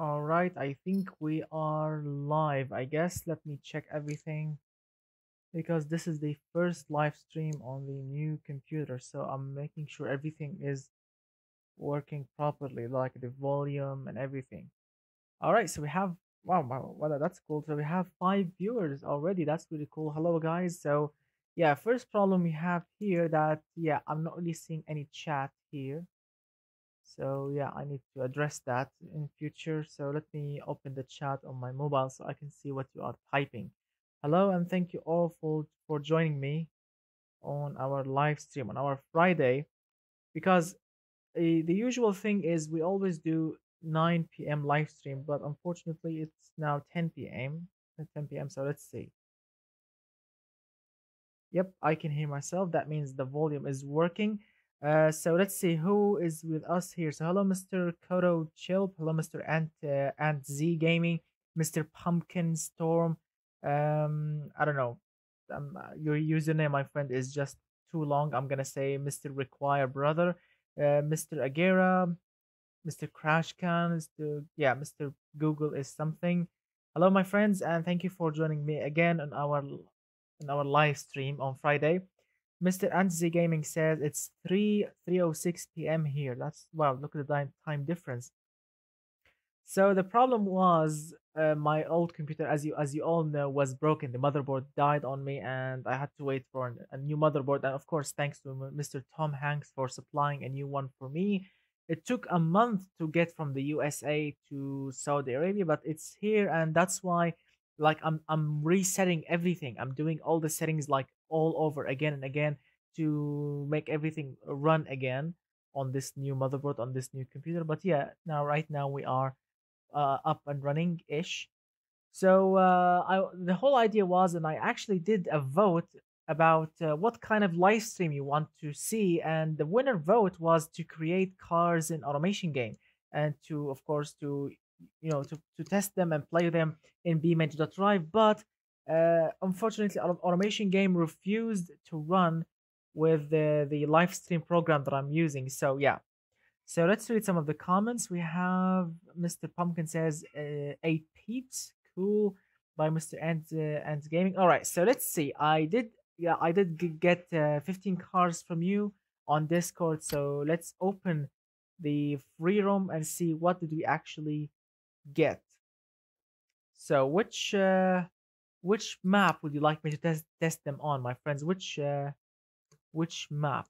All right, I think we are live. I guess let me check everything because this is the first live stream on the new computer. So I'm making sure everything is working properly, like the volume and everything. All right, so we have wow, that's cool. So we have 5 viewers already. That's really cool. Hello guys. So yeah, first problem we have here that yeah, I'm not really seeing any chat here. So yeah, I need to address that in future. So let me open the chat on my mobile so I can see what you are typing. Hello and thank you all for joining me on our live stream on our Friday because the usual thing is we always do 9 p.m. live stream, but unfortunately it's now 10 p.m. 10 p.m. So let's see. Yep, I can hear myself. That means the volume is working. So let's see who is with us here. So hello, Mr. Kodo Chilp. Hello, Mr. Ant Z Gaming, Mr. Pumpkin Storm. I don't know. Your username, my friend, is just too long. I'm gonna say Mr. Require Brother, Mr. Agera, Mr. Crashcan, Mr. Google is something. Hello, my friends, and thank you for joining me again on our live stream on Friday. Mr. Anzi Gaming says it's 3:06 p.m. here. That's wow, look at the time difference. So the problem was my old computer, as you all know, was broken. The motherboard died on me, and I had to wait for a new motherboard. And of course, thanks to Mr. Tom Hanks for supplying a new one for me. It took a month to get from the USA to Saudi Arabia, but it's here, and that's why, like, I'm resetting everything. I'm doing all the settings like all over again and again to make everything run again on this new motherboard on this new computer. But yeah, now right now we are up and running ish. So the whole idea was, and I actually did a vote about what kind of live stream you want to see, and the winner vote was to create cars in automation game, and to, of course, to to test them and play them in bmenti.drive. But unfortunately, automation game refused to run with the live stream program that I'm using. So yeah, so let's read some of the comments. We have Mr. Pumpkin says, 8 peeps, cool, by Mr. Ant Gaming. All right, so let's see. I did get 15 cars from you on Discord. So let's open the free room and see what did we actually get. So which map would you like me to test them on, my friends? Which map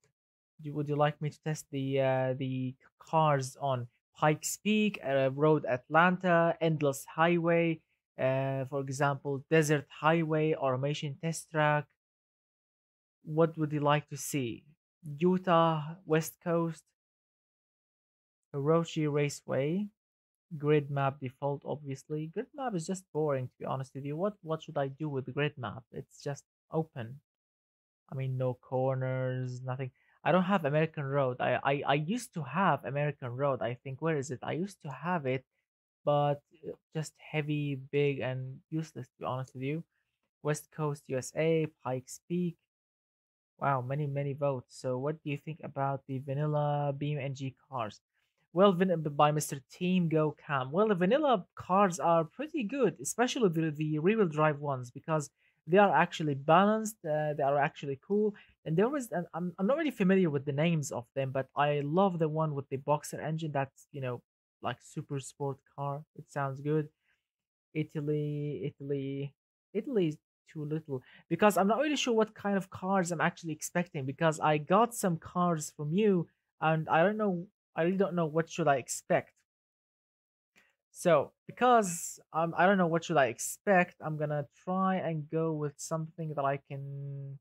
would you like me to test the cars on? Pikes Peak, Road Atlanta, Endless Highway, for example, Desert Highway, Automation Test Track. What would you like to see? Utah, West Coast, Hiroshi Raceway, grid map default, obviously. Grid map is just boring, to be honest with you. What should I do with the grid map? It's just open. I mean, no corners, nothing. I don't have American Road. I used to have American Road. I think, where is it? I used to have it, but just heavy, big, and useless, to be honest with you. West Coast USA, Pikes Peak. Wow, many votes. So, what do you think about the vanilla Beam NG cars? Well, by Mr. Team Go Cam. Well, the vanilla cars are pretty good, especially the rear-wheel drive ones, because they are actually balanced. They are actually cool. And there was, and I'm not really familiar with the names of them, but I love the one with the boxer engine. That's like super sport car. It sounds good. Italy is too little because I'm not really sure what kind of cars I'm actually expecting because I got some cars from you and I don't know. I really don't know what should I expect. So because I don't know what should I expect, I'm gonna try and go with something that I can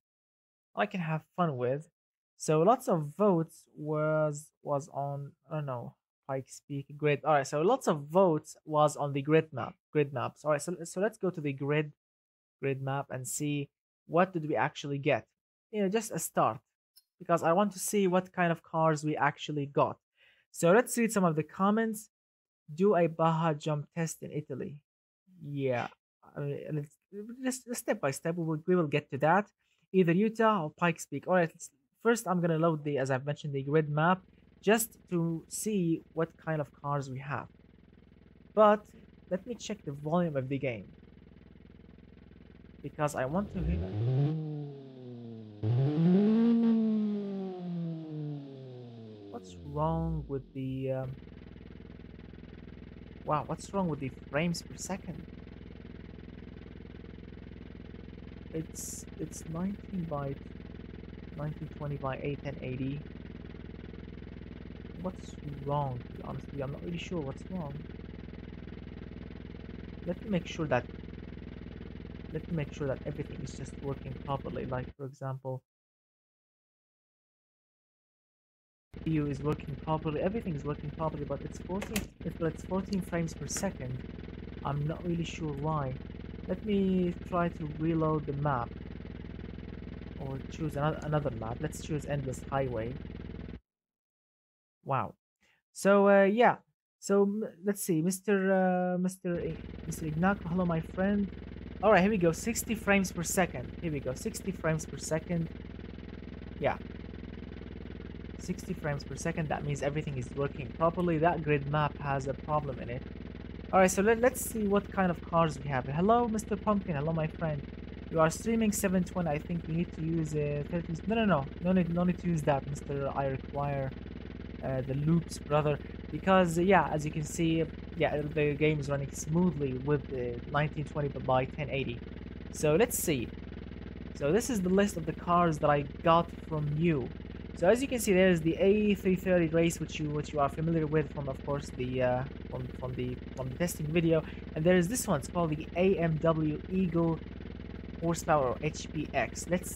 have fun with. So lots of votes was on, I don't know, Pikes Peak grid. All right, so lots of votes was on the grid maps. All right, so let's go to the grid map and see what did we actually get. Just a start because I want to see what kind of cars we actually got. So let's read some of the comments. Do a Baja jump test in Italy. Yeah, let's step by step. We will get to that. Either Utah or Pikes Peak. All right. First, I'm gonna load as I've mentioned, the grid map just to see what kind of cars we have. But let me check the volume of the game because I want to hear. What's wrong with the wow, what's wrong with the frames per second? It's 19 by 1920 by 81080. What's wrong? To be honest with you, I'm not really sure what's wrong. Let me make sure that everything is just working properly. Like for example, CPU is working properly, everything is working properly, but it's 14 frames per second. I'm not really sure why. Let me try to reload the map or choose another map. Let's choose Endless Highway. Wow. So yeah. So let's see, Mr. Ignacio. Hello, my friend. All right, here we go. 60 frames per second. Here we go. 60 frames per second. Yeah. 60 frames per second. That means everything is working properly. That grid map has a problem in it. All right, so let's see what kind of cars we have. Hello, Mr. Pumpkin. Hello, my friend. You are streaming 720. I think you need to use 30. No need to use that, Mr. I require the loops, brother, because yeah, as you can see, yeah, the game is running smoothly with 1920 by 1080. So let's see. So this is the list of the cars that I got from you. So as you can see, there's the A330 race, which you are familiar with from, of course, the from the testing video, and there's this one. It's called the AMW Eagle Horsepower HPX. Let's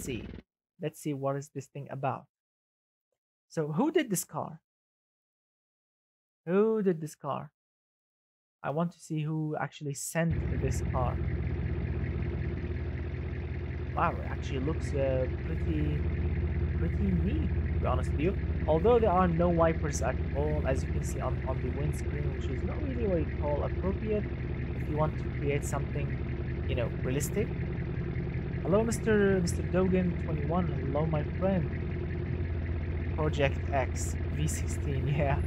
see what is this thing about. So who did this car? Who did this car? I want to see who actually sent this car. Wow, it actually looks pretty neat, to be honest with you. Although there are no wipers at all, as you can see on the windscreen, which is not really what you call appropriate if you want to create something, you know, realistic. Hello, Mr. Dogan 21. Hello, my friend. Project X V16. Yeah.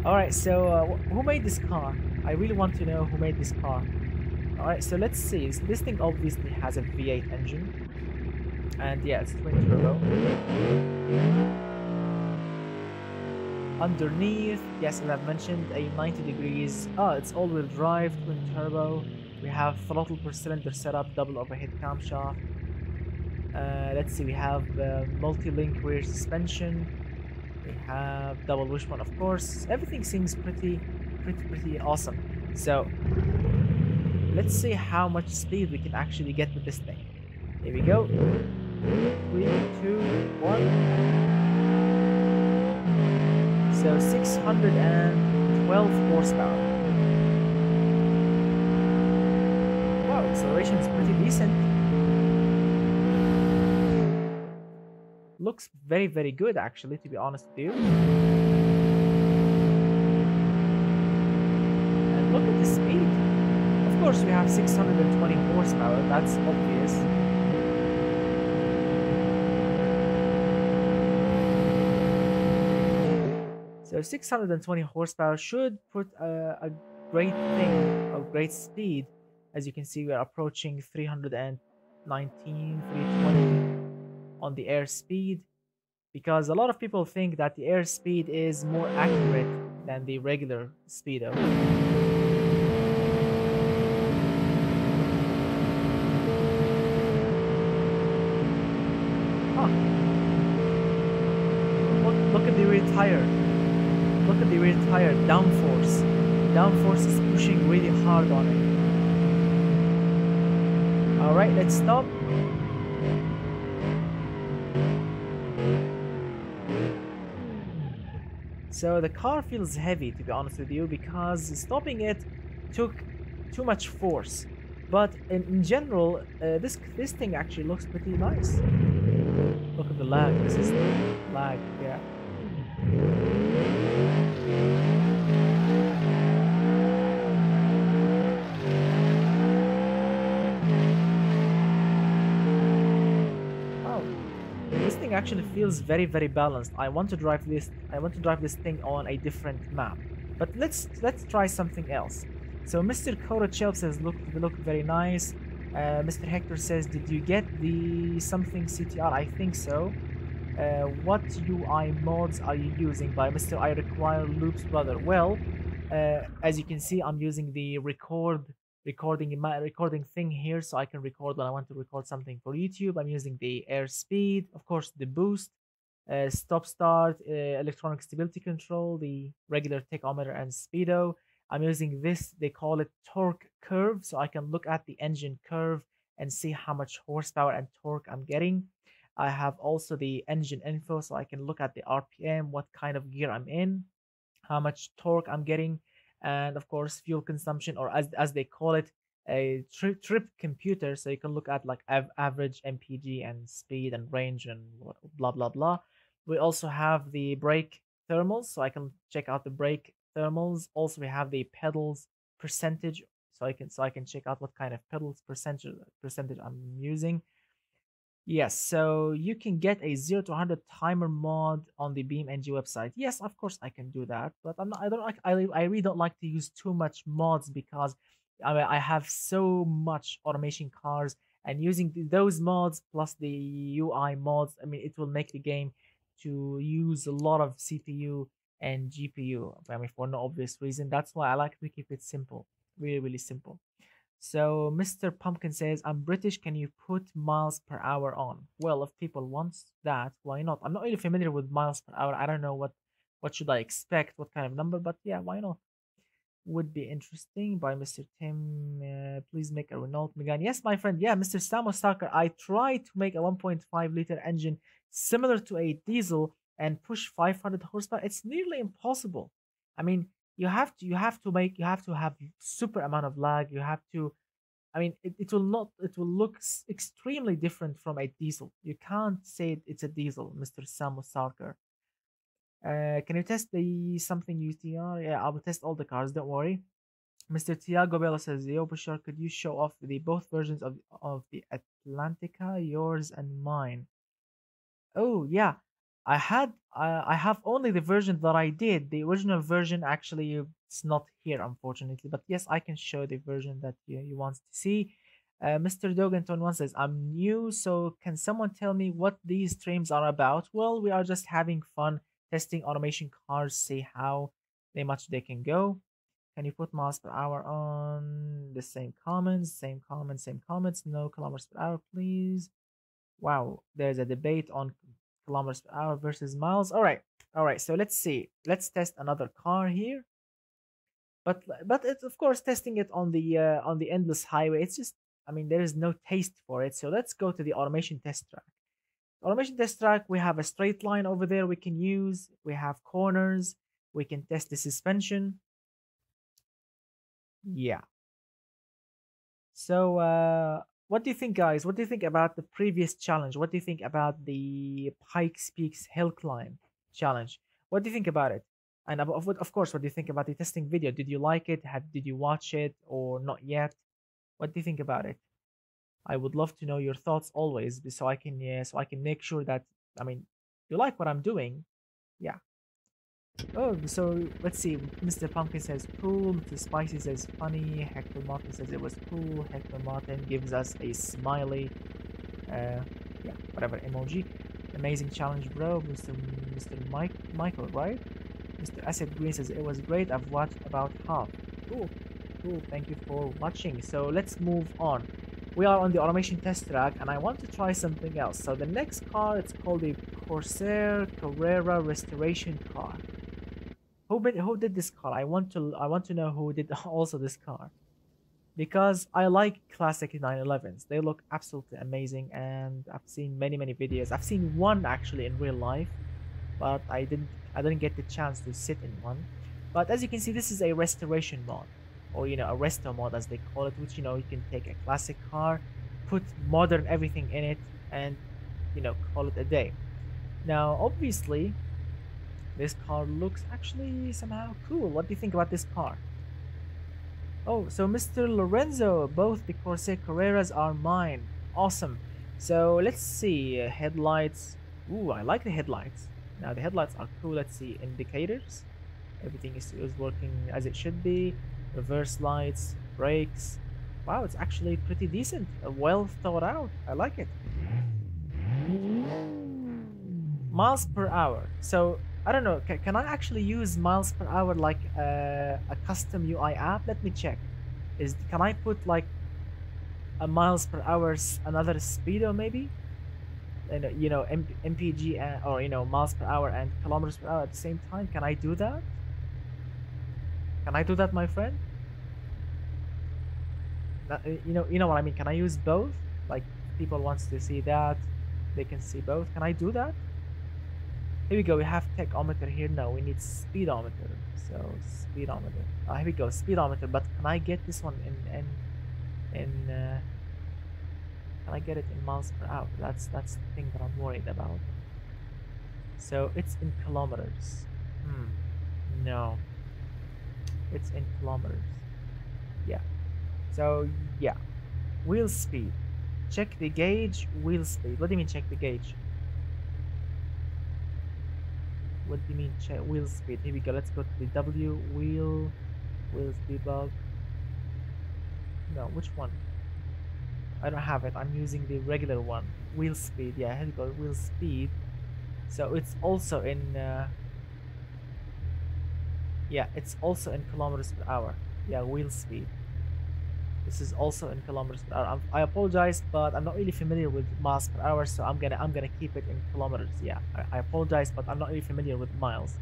All right. So who made this car? I really want to know who made this car. All right. So let's see. So this thing obviously has a V8 engine. And yeah, it's twin turbo. Underneath, yes, as I've mentioned, a 90 degrees. Oh, it's all-wheel drive, twin turbo. We have throttle per cylinder setup, double overhead camshaft. Let's see, we have multi-link rear suspension. We have double wishbone, of course. Everything seems pretty awesome. So let's see how much speed we can actually get with this thing. Here we go. 3, 2, 1. So 612 horsepower. Wow, acceleration is pretty decent. Looks very good, actually, to be honest with you. And look at the speed. Of course, we have 620 horsepower. That's obvious. So 620 horsepower should put a great thing, a great speed. As you can see, we are approaching 319, 320 on the airspeed, because a lot of people think that the airspeed is more accurate than the regular speedo. Huh. Look at the rear tire. Look at the rear tire, downforce. Downforce is pushing really hard on it. Alright, let's stop. So the car feels heavy, to be honest with you, because stopping it took too much force. But in general, this thing actually looks pretty nice. Look at the lag. This is lag, yeah. Actually feels very balanced. I want to drive this thing on a different map, but let's try something else. So Mr. Korochev says, look very nice. Mr. Hector says, did you get the something CTR? I think so. What UI mods are you using? By Mr. I require loops brother. Well, as you can see, I'm using the recording in my recording thing here, so I can record when I want to record something for YouTube. I'm using the airspeed, of course, the boost, stop start, electronic stability control, the regular tachometer and speedo. I'm using this, they call it torque curve, so I can look at the engine curve and see how much horsepower and torque I'm getting. I have also the engine info, so I can look at the RPM, what kind of gear I'm in, how much torque I'm getting, and of course fuel consumption, or as they call it, a trip computer. So you can look at like average MPG and speed and range and blah blah blah. We also have the brake thermals, so I can check out the brake thermals. Also, we have the pedals percentage, so I can check out what kind of pedals percentage I'm using. Yes, so you can get a 0 to 100 timer mod on the BeamNG website. Yes, of course I can do that, but I don't like, I really don't like to use too much mods because I have so much automation cars, and using those mods plus the UI mods, I mean, it will make the game to use a lot of CPU and GPU. I mean, for no obvious reason. That's why I like to keep it simple, really, really simple. So Mr. Pumpkin says, I'm British, can you put miles per hour on? Well, if people want that, why not? I'm not really familiar with miles per hour. I don't know what should I expect, what kind of number, but yeah, why not? Would be interesting. By Mr. Tim, please make a Renault Megane. Yes, my friend. Yeah, Mr. Samo Stalker, I tried to make a 1.5 liter engine similar to a diesel and push 500 horsepower. It's nearly impossible. I mean, you have to have super amount of lag. You have to, I mean, it will not, it will look extremely different from a diesel. You can't say it's a diesel, Mr. Samo Stalker. Can you test the something UTR? Yeah, I will test all the cars. Don't worry. Mr. Tiago Bella says, "Yo, Bashar, could you show off the both versions of the Atlantica, yours and mine?" Oh yeah, I have only the version that I did. The original version actually it's not here, unfortunately. But yes, I can show the version that you want to see. Mr. Dogenton one says, I'm new, so can someone tell me what these streams are about? Well, we are just having fun testing automation cars, see how much they can go. Can you put miles per hour on the same comments? Same comments, same comments. No kilometers per hour, please. Wow, there's a debate on kilometers per hour versus miles. All right. So let's see. Let's test another car here. But it's of course testing it on the endless highway. It's just, I mean, there is no taste for it. So let's go to the automation test track. Automation test track, we have a straight line over there we can use. We have corners. We can test the suspension. Yeah. So what do you think, guys? What do you think about the previous challenge? What do you think about the Pikes Peaks Hill Climb challenge? What do you think about it? And of course, what do you think about the testing video? Did you like it? Did you watch it or not yet? What do you think about it? I would love to know your thoughts always, so I can, yeah, so I can make sure that, I mean, you like what I'm doing. Yeah. Oh, so let's see. Mr. Pumpkin says cool. Mr. Spicy says funny. Hector Martin says it was cool. Hector Martin gives us a smiley. Yeah, whatever emoji. Amazing challenge, bro. Mr. Michael, right? Mr. Acid Green says it was great. I've watched about half. Cool, cool. Thank you for watching. So let's move on. We are on the automation test track, and I want to try something else. So the next car, it's called the Corsair Carrera Restoration Car. Who did this car? I want to know who did also this car, because I like classic 911s. They look absolutely amazing, and I've seen many videos. I've seen one actually in real life, but I didn't get the chance to sit in one. But as you can see, this is a restoration mod, or a resto mod as they call it, which you can take a classic car, put modern everything in it, and call it a day. Now obviously this car looks actually somehow cool. What do you think about this car? Oh, so Mr. Lorenzo, both the Corsair Carreras are mine. Awesome. So let's see, headlights. Ooh, I like the headlights. Now the headlights are cool. Let's see, indicators. Everything is working as it should be. Reverse lights, brakes. Wow, it's actually pretty decent. Well thought out. I like it. Miles per hour. So I don't know. Can I actually use miles per hour like a custom UI app? Let me check. Can I put like a miles per hour another speedo maybe? MPG or miles per hour and kilometers per hour at the same time. Can I do that? Can I do that, my friend? You know what I mean. Can I use both? Like, people wants to see that, they can see both. Can I do that? Here we go. We have tachometer here. No, we need speedometer. So speedometer. Here we go. Speedometer. But can I get this one in can I get it in miles per hour? That's the thing that I'm worried about. So it's in kilometers. No, it's in kilometers. Yeah. So yeah, wheel speed. Check the gauge. Wheel speed. What do you mean check the gauge? What do you mean check wheel speed? Here we go. Let's go to the W wheel speed bug. No, which one? I don't have it. I'm using the regular one. Wheel speed. Yeah, here we go. Wheel speed. So it's also in yeah, it's also in kilometers per hour. Yeah, wheel speed. This is also in kilometers per hour. I apologize, but I'm not really familiar with miles per hour, so I'm gonna keep it in kilometers. Yeah, I apologize, but I'm not really familiar with miles.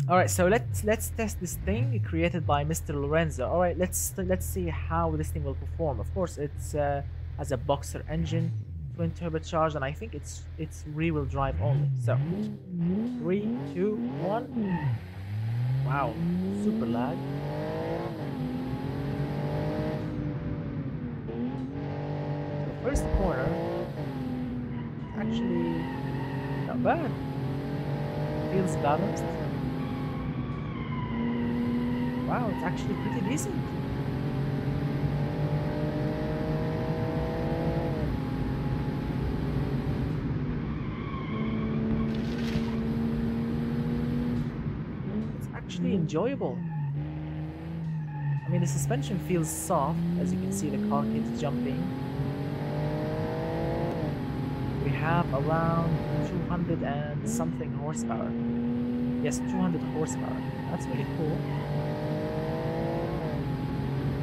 All right, so let's test this thing created by Mr. Lorenzo. All right, let's see how this thing will perform. Of course, it's has a boxer engine, twin turbocharged, and I think it's rear-wheel drive only. So 3, 2, 1. Wow, super lag. First corner, actually not bad. Feels balanced. Wow, it's actually pretty decent. It's actually enjoyable. I mean, the suspension feels soft, as you can see the car keeps jumping. We have around 200 and something horsepower. Yes, 200 horsepower. That's really cool.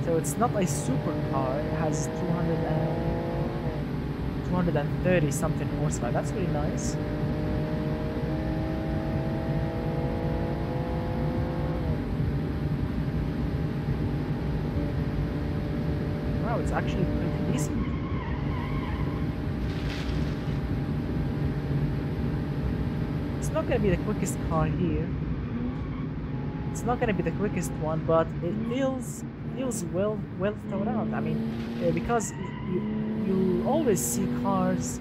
So it's not a super car. It has 230 something horsepower. That's really nice. Wow, it's actually pretty decent. It's not going to be the quickest car here. It's not going to be the quickest one, but it feels well thought out. I mean, because you always see cars,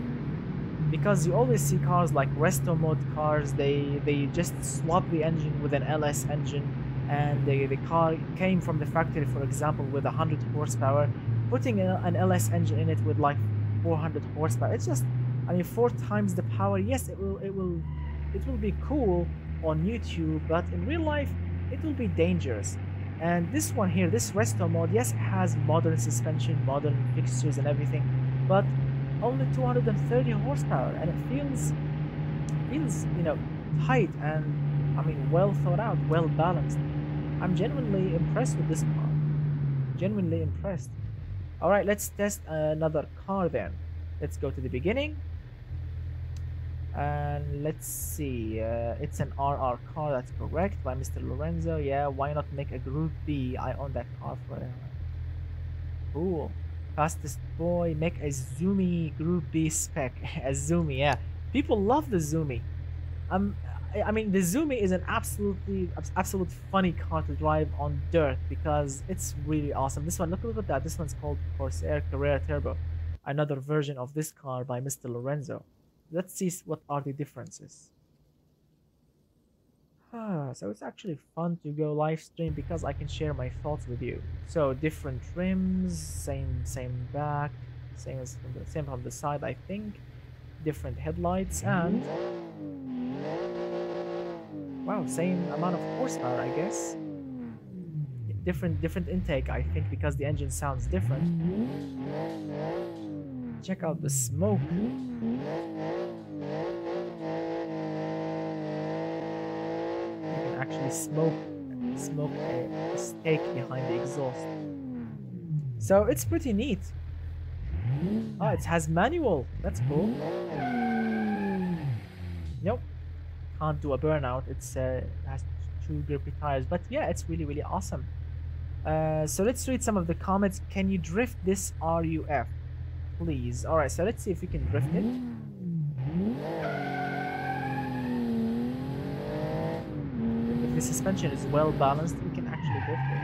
like resto mode cars. They just swap the engine with an LS engine, and the car came from the factory, for example, with 100 horsepower, putting an LS engine in it with like 400 horsepower. It's just, I mean, 4 times the power. Yes, it will be cool on YouTube, but in real life it will be dangerous. And this one here, this resto mode, yes, it has modern suspension, modern fixtures and everything, but only 230 horsepower, and it feels tight and, I mean, well thought out, well balanced. I'm genuinely impressed with this car. Genuinely impressed. All right, let's test another car then. Let's go to the beginning. And let's see, it's an RR car, that's correct, by Mr. Lorenzo. Yeah, why not make a Group B? I own that car for cool. Fastest boy, make a zoomy Group B spec. A zoomy, yeah. People love the zoomy. I mean, the zoomy is an absolute funny car to drive on dirt because it's really awesome. This one, look at that. This one's called Corsair Carrera Turbo. Another version of this car by Mr. Lorenzo. Let's see what are the differences. So it's actually fun to go live stream because I can share my thoughts with you. So different trims, same back, same from the side, I think. Different headlights, and wow, same amount of horsepower, I guess. different intake, I think, because the engine sounds different. Check out the smoke. You can actually smoke a steak behind the exhaust. So it's pretty neat. Oh, it has manual. That's cool. Nope, can't do a burnout. It has two grippy tires, but yeah, it's really awesome. So let's read some of the comments. Can you drift this RUF, please? All right, so let's see if we can drift it. If the suspension is well balanced, we can actually drift it.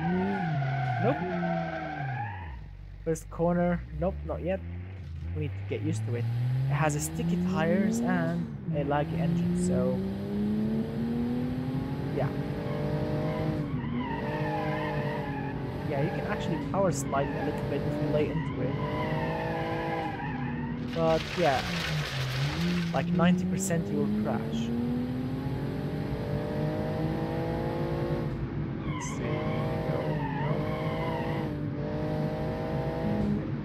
Nope. First corner. Nope, not yet. We need to get used to it. It has a sticky tires and a laggy engine, so yeah. Yeah, you can actually power slide it a little bit if you lay into it. But yeah, like 90% you will crash. Let's see. No.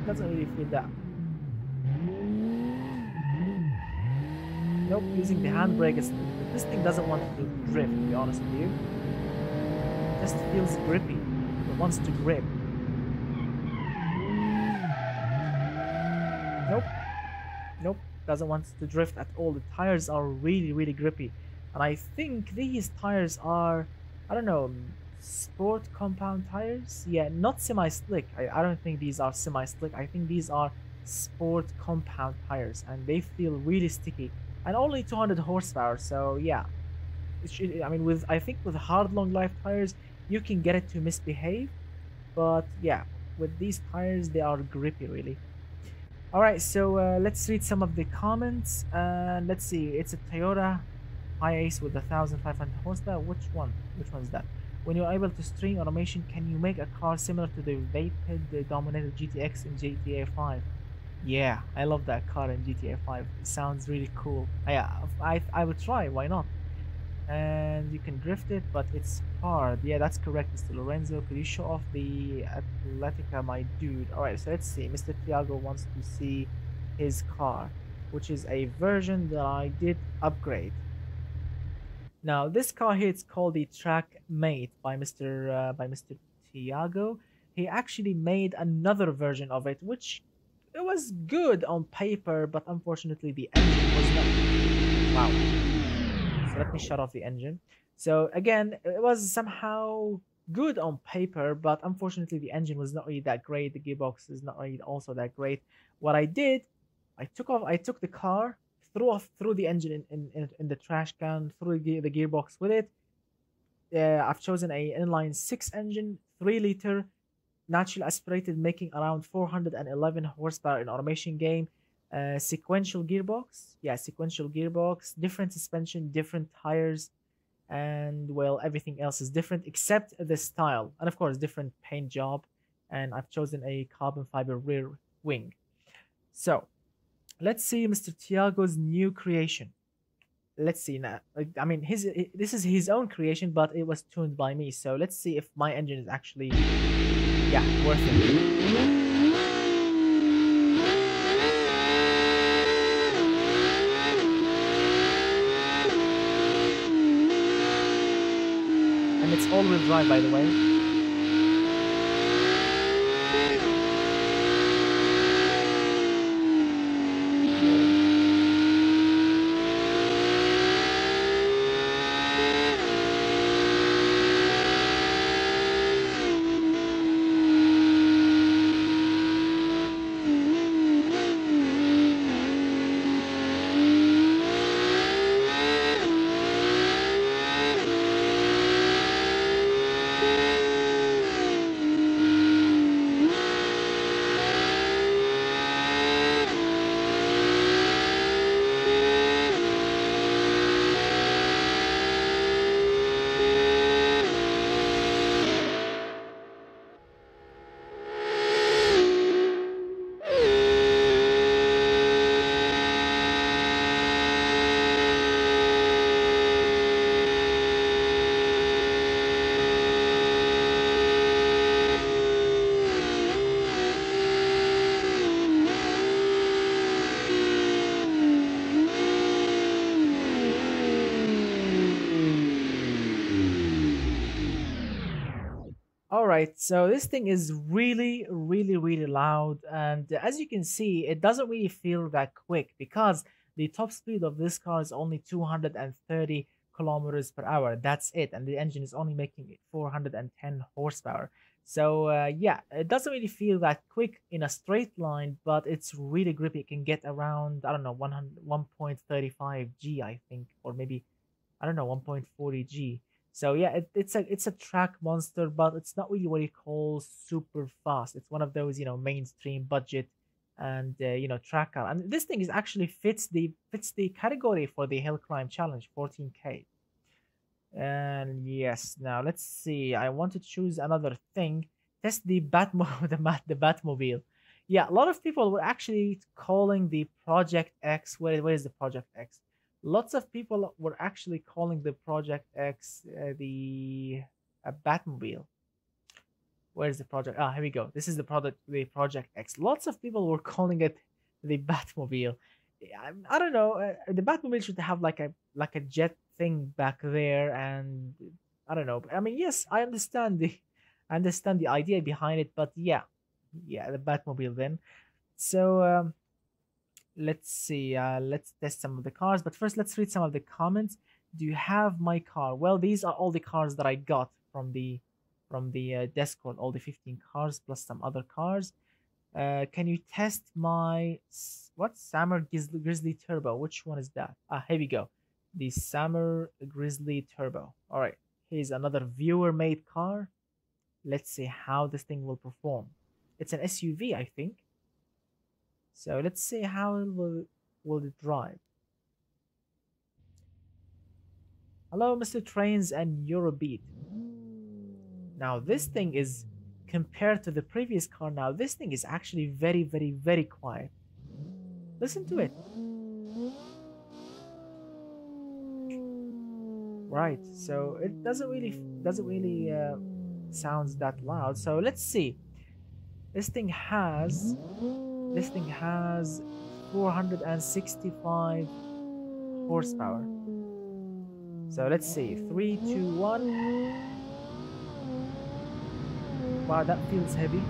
Doesn't really feel that. Nope, using the handbrake, this thing doesn't want to drift, to be honest with you. It just feels grippy. It wants to grip. Nope, doesn't want to drift at all. The tires are really grippy. And I think these tires are, I don't know, sport compound tires? Yeah, not semi-slick. I don't think these are semi-slick. I think these are sport compound tires, and they feel really sticky. And only 200 horsepower, so yeah. I mean, I think with hard long life tires, you can get it to misbehave. But yeah, with these tires, they are grippy, really. All right, so let's read some of the comments. Let's see. It's a Toyota Hiace with 1,500 horsepower. Which one? Which one's that? When you're able to string automation, can you make a car similar to the Vapid Dominator GTX in GTA 5? Yeah, I love that car in GTA 5. It sounds really cool. I would try. Why not? And you can drift it, but it's hard. Yeah, that's correct, Mr. Lorenzo. Could you show off the Atletica, my dude? All right, so let's see. Mr. Tiago wants to see his car, which is a version that I did upgrade. Now, this car here, it's called the Track Mate by Mr. Tiago. He actually made another version of it, which it was good on paper, but unfortunately the engine was not. Wow. So let me shut off the engine. So again, it was somehow good on paper, but unfortunately the engine was not really that great. The gearbox is not really also that great. What I did, I took the car, threw the engine in the trash can, threw the gearbox with it. I've chosen a inline 6 engine, 3-liter, naturally aspirated, making around 411 horsepower in automation game. Sequential gearbox, sequential gearbox, different suspension, different tires, and well, everything else is different except the style, and of course different paint job. And I've chosen a carbon fiber rear wing. So let's see Mr. Tiago's new creation. Let's see now. I mean, this is his own creation, but it was tuned by me. So let's see if my engine is actually worth it. And it's all-wheel drive, by the way. All right, so this thing is really, really, really loud, and as you can see, it doesn't really feel that quick because the top speed of this car is only 230 kilometers per hour. That's it, and the engine is only making it 410 horsepower. So yeah, it doesn't really feel that quick in a straight line, but it's really grippy. It can get around, I don't know, 1.35 G, I think, or maybe I don't know, 1.40 G. So yeah, it's a track monster, but it's not really what you call super fast. It's one of those, mainstream budget and track car. And this thing is actually fits the category for the hill climb challenge, 14K. And yes, now let's see. I want to choose another thing. Test the the Batmobile. Yeah, a lot of people were actually calling the Project X. Where is the Project X? Lots of people were actually calling the Project X the Batmobile. Where's the project? Ah, here we go. This is the Project X. Lots of people were calling it the Batmobile. Yeah, I don't know. The Batmobile should have like a jet thing back there, and I don't know. I mean, yes, I understand the idea behind it, but yeah, yeah, the Batmobile then. So let's see. Let's test some of the cars, but first let's read some of the comments. Do you have my car? Well, these are all the cars that I got from the Discord. All the 15 cars plus some other cars. Can you test my what Summer Grizzly Turbo? Which one is that? Ah, here we go. The Summer Grizzly Turbo. All right. Here's another viewer-made car. Let's see how this thing will perform. It's an SUV, I think. So let's see how will it drive. Hello, Mr. Trains and Eurobeat. Now this thing is compared to the previous car. Now this thing is actually very, very, very quiet. Listen to it. Right. So it doesn't really sounds that loud. So let's see. This thing has 465 horsepower. So let's see. 3, 2, 1. Wow, that feels heavy.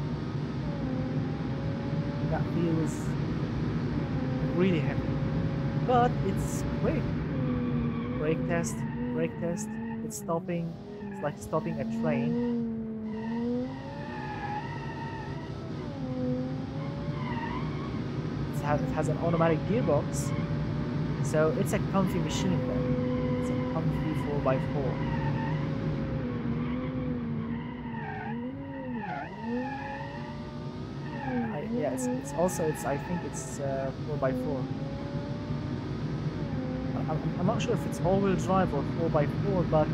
That feels really heavy. But it's quick. Brake test, brake test. It's stopping. It's like stopping a train. It has an automatic gearbox. So it's a comfy machine then. It's a comfy 4x4. Yeah, it's also I think it's 4x4. I'm not sure if it's all-wheel drive or 4x4, but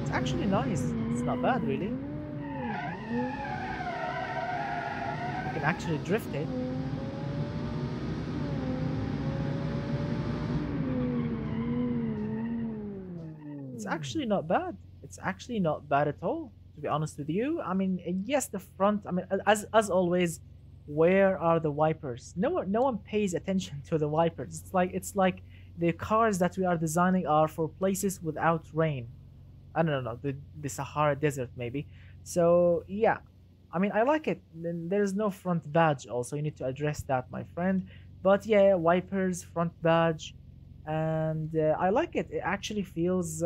it's actually nice. It's not bad, really. You can actually drift it. It's actually not bad. It's actually not bad at all, to be honest with you. I mean, yes, the front. I mean, as always, where are the wipers? No one pays attention to the wipers. It's like the cars that we are designing are for places without rain. I don't know, the Sahara Desert maybe. So yeah, I mean, I like it. Then there's no front badge. Also, you need to address that, my friend. But yeah, wipers, front badge, and I like it. It actually feels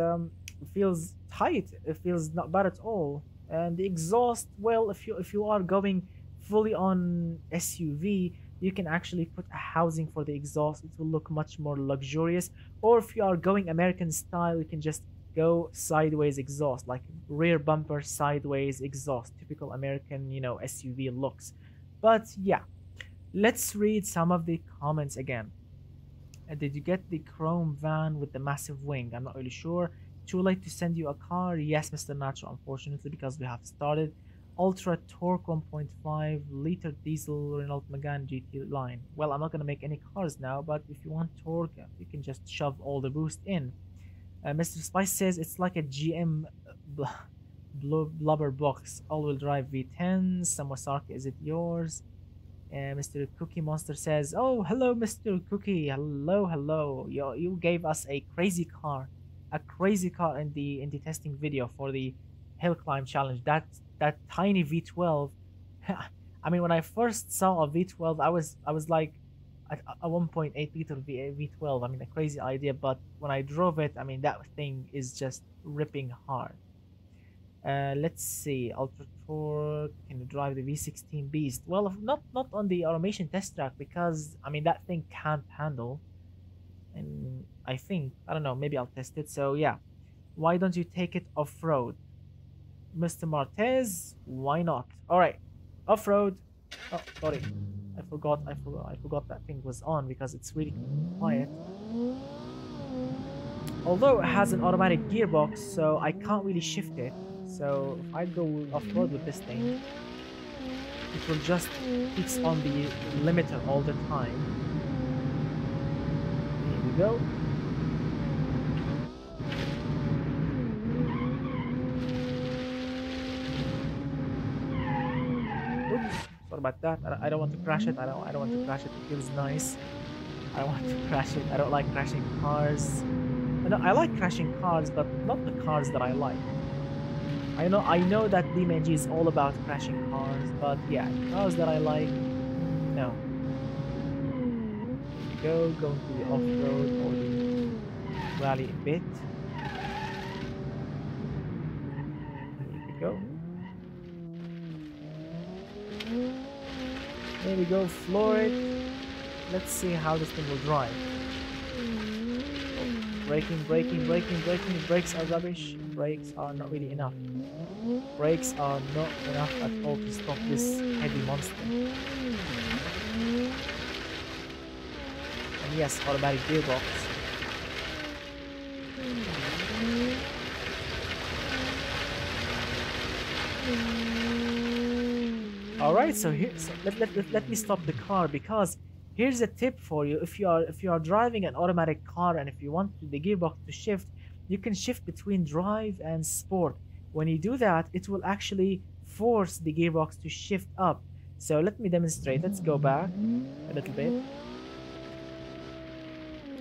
tight. It feels not bad at all. And the exhaust, well, if you are going fully on SUV, you can actually put a housing for the exhaust. It will look much more luxurious. Or if you are going American style, you can just go sideways exhaust, like rear bumper sideways exhaust, typical American, SUV looks. But yeah, let's read some of the comments again. Did you get the chrome van with the massive wing? I'm not really sure. Too late to send you a car? Yes, Mr. Nacho, unfortunately, because we have started. Ultra Torque 1.5 liter diesel Renault Megane GT line. Well, I'm not going to make any cars now, but if you want torque, you can just shove all the boost in. Mr. Spice says it's like a GM blubber box, all-wheel drive V10. Samosarka, is it yours? Mr. Cookie Monster says, "Oh, hello, Mr. Cookie. Hello, hello. You gave us a crazy car in the testing video for the hill climb challenge. That tiny V12. I mean, when I first saw a V12, I was like a 1.8 liter V12. I mean, a crazy idea. But when I drove it, I mean, that thing is just ripping hard. Let's see, Ultra Torque can you drive the V16 Beast. Well, not on the automation test track because I mean that thing can't handle. And I think I don't know. Maybe I'll test it. So yeah, why don't you take it off road, Mr. Martez? Why not? All right, off road. Oh, sorry, I forgot that thing was on because it's really quiet. Although it has an automatic gearbox, so I can't really shift it. So if I go off-road with this thing, it will just keeps on the limiter all the time. Here we go. Oops, sorry about that. I don't want to crash it. I don't want to crash it. It feels nice. I don't want to crash it. I don't like crashing cars. No, I like crashing cars, but not the cars that I like. I know that DMG is all about crashing cars, but yeah, cars that I like, no. Here we go, going to the off-road or the rally a bit. Here we go. There we go, floor it. Let's see how this thing will drive. Braking. Brakes are rubbish. Brakes are not really enough. Brakes are not enough at all to stop this heavy monster. And yes, automatic gearbox. Alright, so let me stop the car because here's a tip for you. If you are driving an automatic car and if you want the gearbox to shift, you can shift between drive and sport. When you do that, it will actually force the gearbox to shift up. So let me demonstrate. Let's go back a little bit.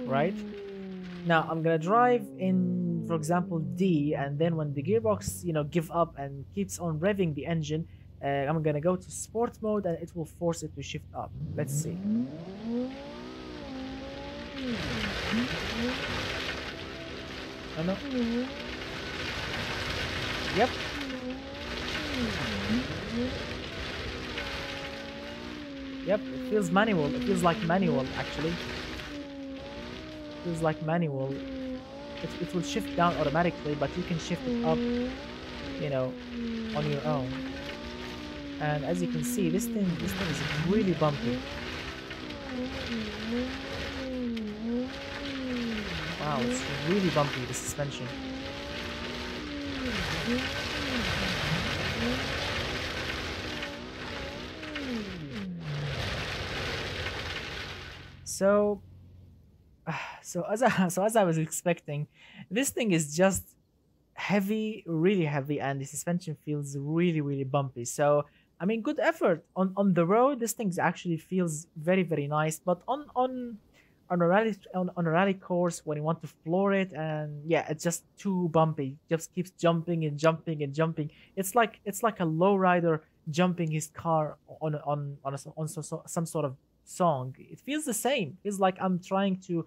Right? Now I'm gonna drive in, for example, D, and then when the gearbox, give up and keeps on revving the engine, I'm gonna go to sport mode and it will force it to shift up. Let's see. Oh no. Yep. Yep, it feels manual. It feels like manual actually. It feels like manual. It will shift down automatically, but you can shift it up, on your own. And as you can see, this thing is really bumpy. Wow, it's really bumpy, the suspension. So as I was expecting, this thing is just heavy, really heavy, and the suspension feels really bumpy. So I mean, good effort on the road. This thing actually feels very nice, but on a rally course when you want to floor it, and yeah, it's just too bumpy. Just keeps jumping and jumping and jumping. It's like a lowrider jumping his car on some sort of song. It feels the same. It's like I'm trying to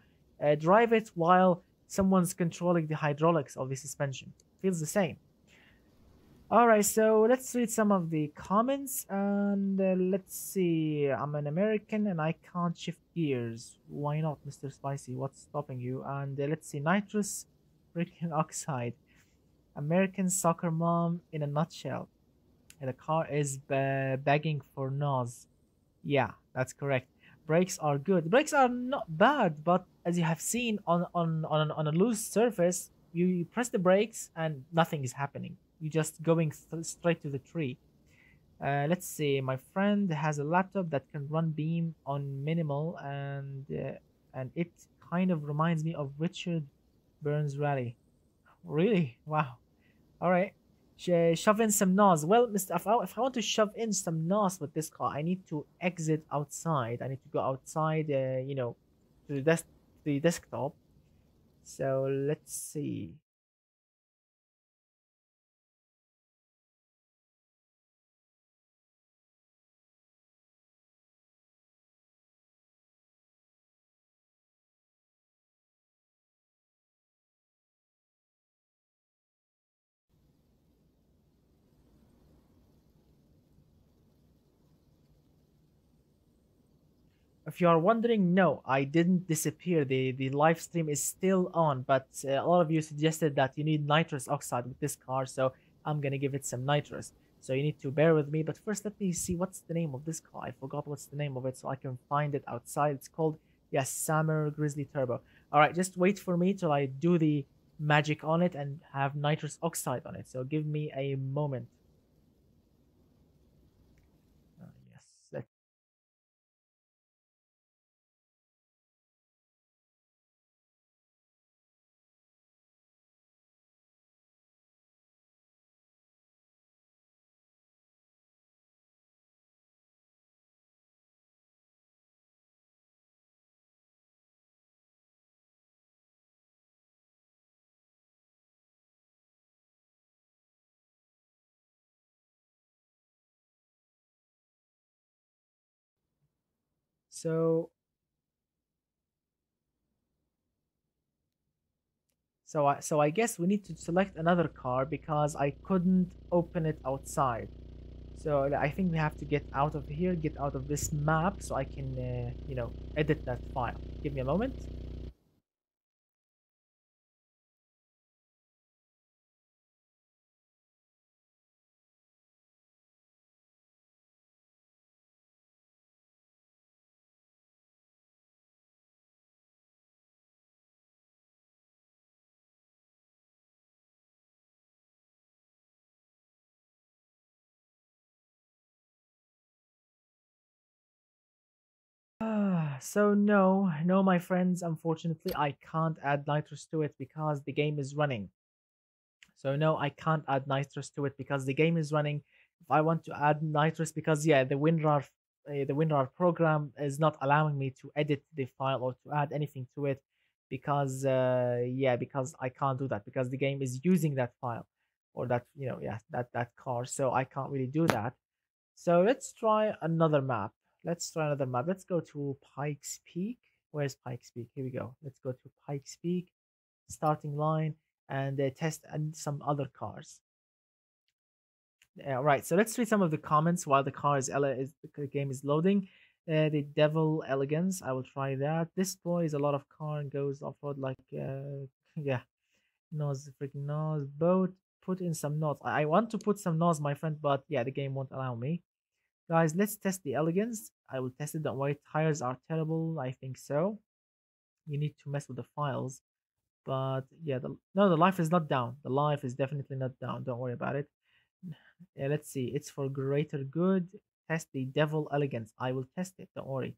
drive it while someone's controlling the hydraulics of the suspension. Feels the same. All right, so let's read some of the comments and let's see. I'm an American and I can't shift gears. Why not, Mr. Spicy? What's stopping you? And let's see. Nitrous freaking oxide. American soccer mom in a nutshell. And the car is begging for nose. Yeah, that's correct. Brakes are good. Brakes are not bad, but as you have seen on a loose surface, you press the brakes and nothing is happening. You're just going straight to the tree. Let's see. My friend has a laptop that can run Beam on minimal, and it kind of reminds me of Richard Burns Rally. Really? Wow. All right. Shove in some NOS. Well, Mr. If I want to shove in some NOS with this car, I need to exit outside. I need to go outside, to the desktop. So let's see. If you are wondering, no, I didn't disappear. The live stream is still on, but a lot of you suggested that you need nitrous oxide with this car, so I'm gonna give it some nitrous. So you need to bear with me. But first, let me see what's the name of this car. I forgot what's the name of it, so I can find it outside. It's called, yes, Summer Grizzly Turbo. All right, just wait for me till I do the magic on it and have nitrous oxide on it. So give me a moment. Yes. So so I guess we need to select another car because I couldn't open it outside. So I think we have to get out of here, get out of this map, so I can edit that file. Give me a moment. So no, my friends. Unfortunately, I can't add nitrous to it because the game is running. So no, I can't add nitrous to it because the game is running. If I want to add nitrous, because yeah, the WinRAR program is not allowing me to edit the file or to add anything to it because because I can't do that because the game is using that file or that that car. So I can't really do that. So let's try another map. Let's try another map. Let's go to Pikes Peak. Where's Pikes Peak? Here we go. Let's go to Pikes Peak starting line and test and some other cars. Right, so let's read some of the comments while the the game is loading. The Devil Elegance, I will try that. This boy is a lot of car and goes off road like yeah, nose freaking nose boat. Put in some notes. I want to put some notes, my friend, but yeah, the game won't allow me. Guys, let's test the elegance. I will test it. Don't worry, tires are terrible. I think so. You need to mess with the files. But yeah, no, the life is not down. The life is definitely not down. Don't worry about it. Yeah, let's see. It's for greater good. Test the devil elegance. I will test it. Don't worry.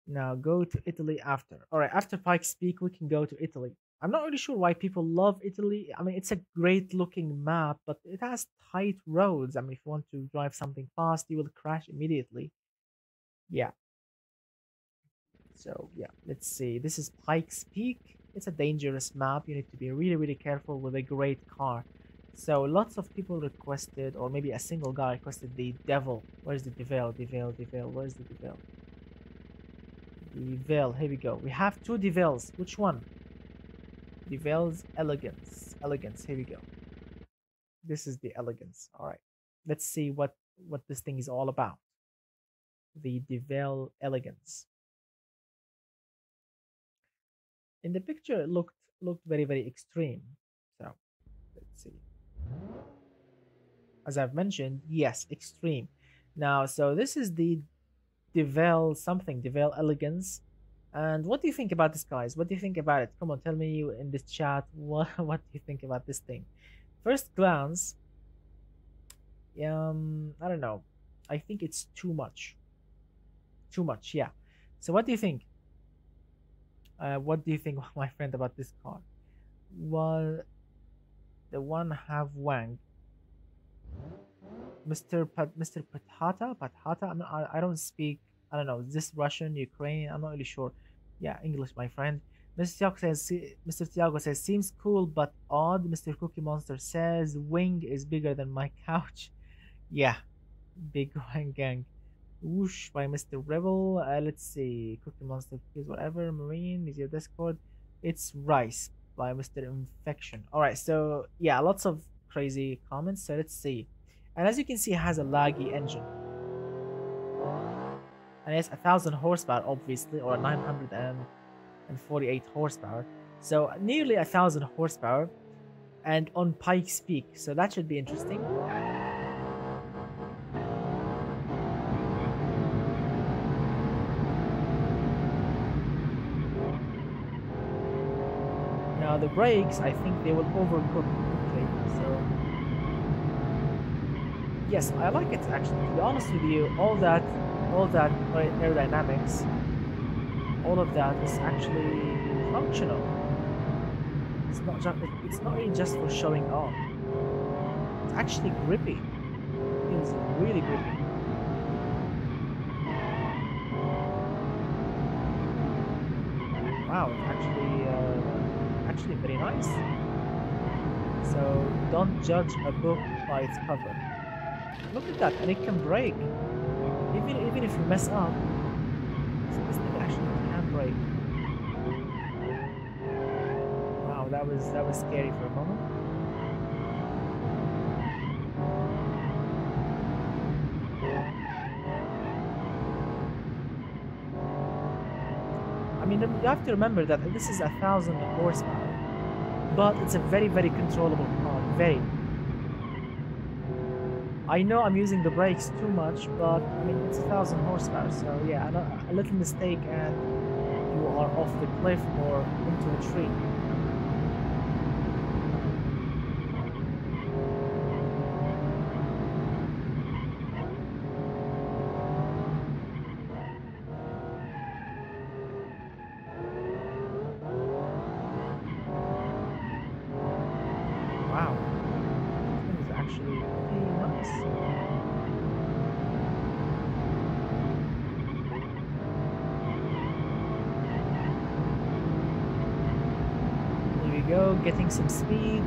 Now go to Italy after. All right, after Pikes Peak, we can go to Italy. I'm not really sure why people love Italy. I mean, it's a great looking map, but it has tight roads. I mean, if you want to drive something fast, you will crash immediately. Yeah, so yeah, let's see. This is Pikes Peak. It's a dangerous map. You need to be really, really careful with a great car. So lots of people requested, or maybe a single guy requested the Devil. Where's the Devil? Devil, Devil. Where's the Devil? Devil. Here we go. We have two Devils. Which one? Devil's Elegance. Elegance. Here we go. This is the Elegance. All right. Let's see what this thing is all about. The Devil Elegance. In the picture, it looked very, very extreme. So let's see. As I've mentioned, yes, extreme. Now, so this is the Devel something, Devel Elegance. And what do you think about this, guys? What do you think about it? Come on, tell me in this chat what do you think about this thing. First glance, I don't know. I think it's too much. Too much, yeah. So what do you think? What do you think, my friend, about this car? Well, the one have Wang. Mr. Patata. I don't speak. I don't know. Is this Russian, Ukrainian? I'm not really sure. Yeah, English, my friend. Mr. Tiago says seems cool but odd. Mr. Cookie Monster says wing is bigger than my couch. Yeah, big wang gang. Whoosh by Mr. Rebel. Let's see. Cookie Monster, please, whatever. Marine is your Discord. It's Rice by Mr. Infection. Alright, so yeah, lots of crazy comments. So let's see. And as you can see, it has a laggy engine. And it's 1,000 horsepower, obviously, or 948 horsepower. So nearly 1,000 horsepower. And on Pikes Peak. So that should be interesting. Now the brakes, I think they will overcook quickly. So yes, I like it actually. To be honest with you, all that aerodynamics, all of that is actually functional. It's not really just for showing off. It's actually grippy. It feels really grippy. Wow, it's actually very nice. So don't judge a book by its cover. Look at that, and it can brake. Even if you mess up, this thing actually can brake. Wow, that was scary for a moment. I mean, you have to remember that this is 1,000 horsepower, but it's a very, very controllable car. Very. I know I'm using the brakes too much, but I mean, it's 1,000 horsepower, so yeah, a little mistake and you are off the cliff or into a tree. Wow, this is actually pretty nice. Here we go, getting some speed.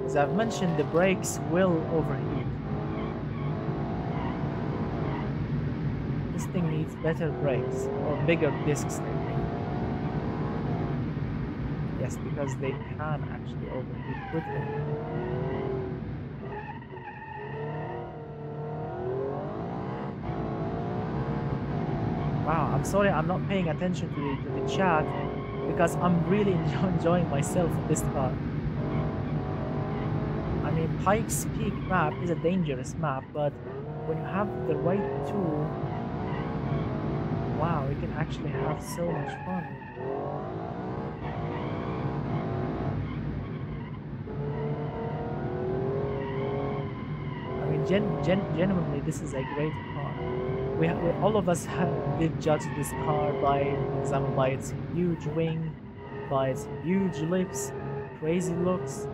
As I've mentioned, the brakes will overheat. This thing needs better brakes or bigger discs, I think. Yes, because they can actually overheat quickly. Wow, I'm sorry I'm not paying attention to the chat because I'm really enjoying myself in this car. I mean, Pikes Peak map is a dangerous map, but when you have the right tool, wow, you can actually have so much fun. I mean, genuinely, this is a great car. We all of us did judge this car by, for example, by its huge wing, by its huge lips, crazy looks.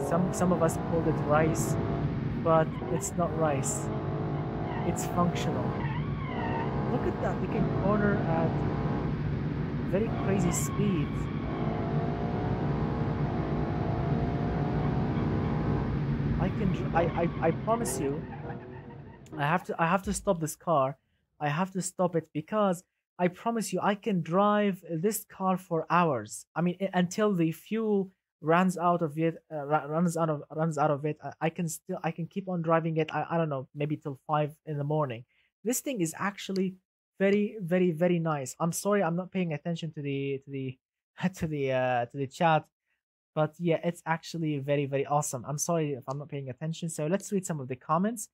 Some of us called it rice, but it's not rice. It's functional. Look at that, we can corner at very crazy speeds. I promise you, I have to stop this car. I have to stop it because I promise you I can drive this car for hours. I mean, until the fuel runs out of it, runs out of it. I can keep on driving it. I don't know, maybe till 5 in the morning. This thing is actually very, very, very nice. I'm sorry I'm not paying attention to the to the chat, but yeah, it's actually very, very awesome. I'm sorry if I'm not paying attention. So let's read some of the comments.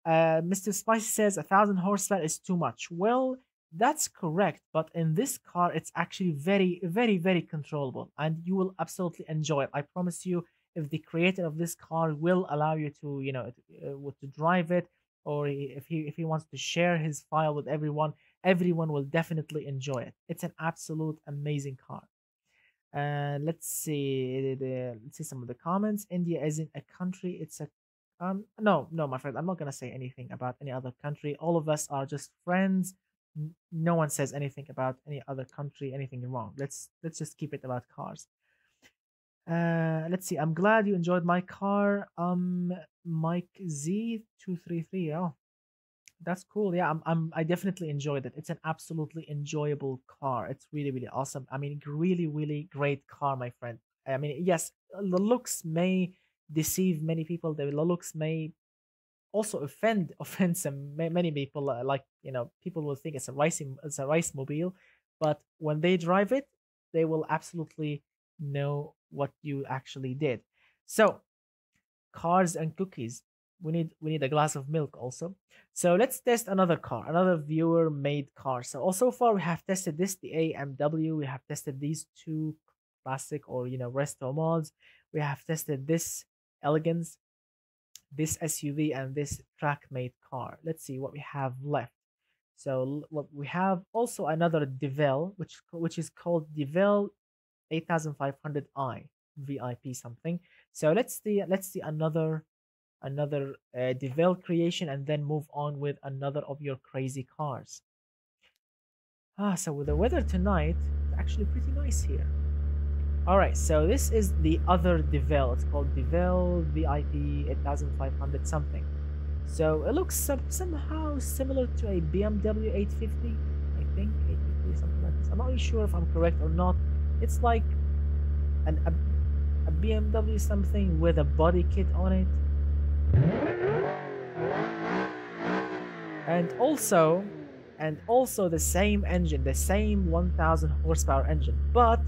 Mr. Spicy says 1,000 horsepower is too much. Well, that's correct, but in this car, it's actually very, very, very controllable, and you will absolutely enjoy it. I promise you, if the creator of this car will allow you to, to drive it, or if he wants to share his file with everyone, everyone will definitely enjoy it. It's an absolute amazing car. Let's see. Let's see some of the comments. India isn't a country; it's a no, no, my friend. I'm not gonna say anything about any other country. All of us are just friends. No one says anything about any other country, anything wrong. Let's just keep it about cars. Let's see. I'm glad you enjoyed my car. Mike Z233. Oh, that's cool. Yeah, I definitely enjoyed it. It's an absolutely enjoyable car. It's really, really awesome. I mean, really, really great car, my friend. I mean, yes, the looks may deceive many people. The looks may also offend many people. Like people will think it's a rice mobile, but when they drive it, they will absolutely know what you actually did. So cars and cookies. We need a glass of milk also. So let's test another car, another viewer made car. So far we have tested this, the AMW. We have tested these two classic or resto mods. We have tested this elegance, this SUV, and this track made car. Let's see what we have left. So what we have also another Devel, which is called Devel 8500i VIP something. So let's see another Devel creation, and then move on with another of your crazy cars. So with the weather tonight, it's actually pretty nice here. All right, so this is the other Devel. It's called Devel VIP 8500 something. So it looks somehow similar to a BMW 850, I think 850 something like this. I'm not really sure if I'm correct or not. It's like a BMW something with a body kit on it. And also the same engine, the same 1000 horsepower engine, but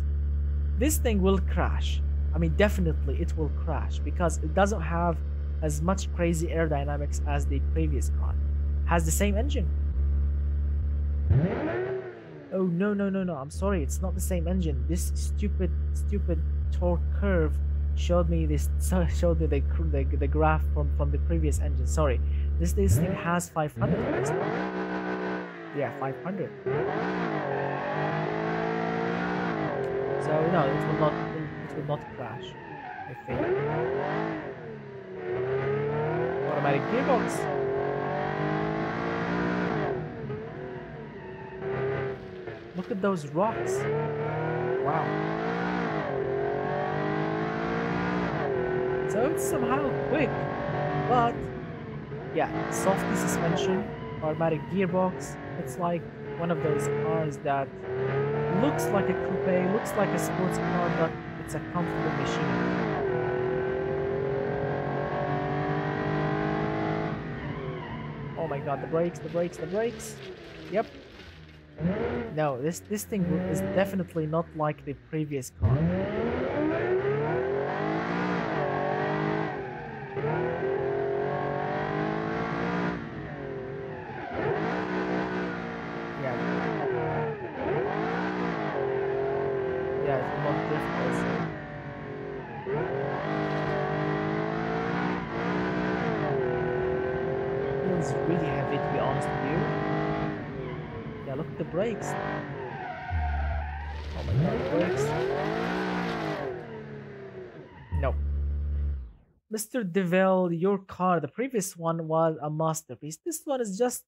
this thing will crash. I mean, definitely it will crash because it doesn't have as much crazy aerodynamics as the previous car. Has the same engine. Oh no, no, no, no, I'm sorry, it's not the same engine. This stupid torque curve showed me the graph from the previous engine. Sorry, this thing has 500 horsepower. Yeah, 500. So no, it will not crash, I think. Automatic gearbox. Look at those rocks. Wow. So it's somehow quick, but yeah, softy suspension, automatic gearbox. It's like one of those cars that looks like a coupe, looks like a sports car, but it's a comfortable machine. Oh my god, the brakes, the brakes, the brakes. Yep. No, this thing is definitely not like the previous car. Yeah, it's a lot difficult. Feels really heavy, to be honest with you. Yeah, look at the brakes. Oh my god, the brakes. No. Mr. Deville, your car, the previous one was a masterpiece. This one is just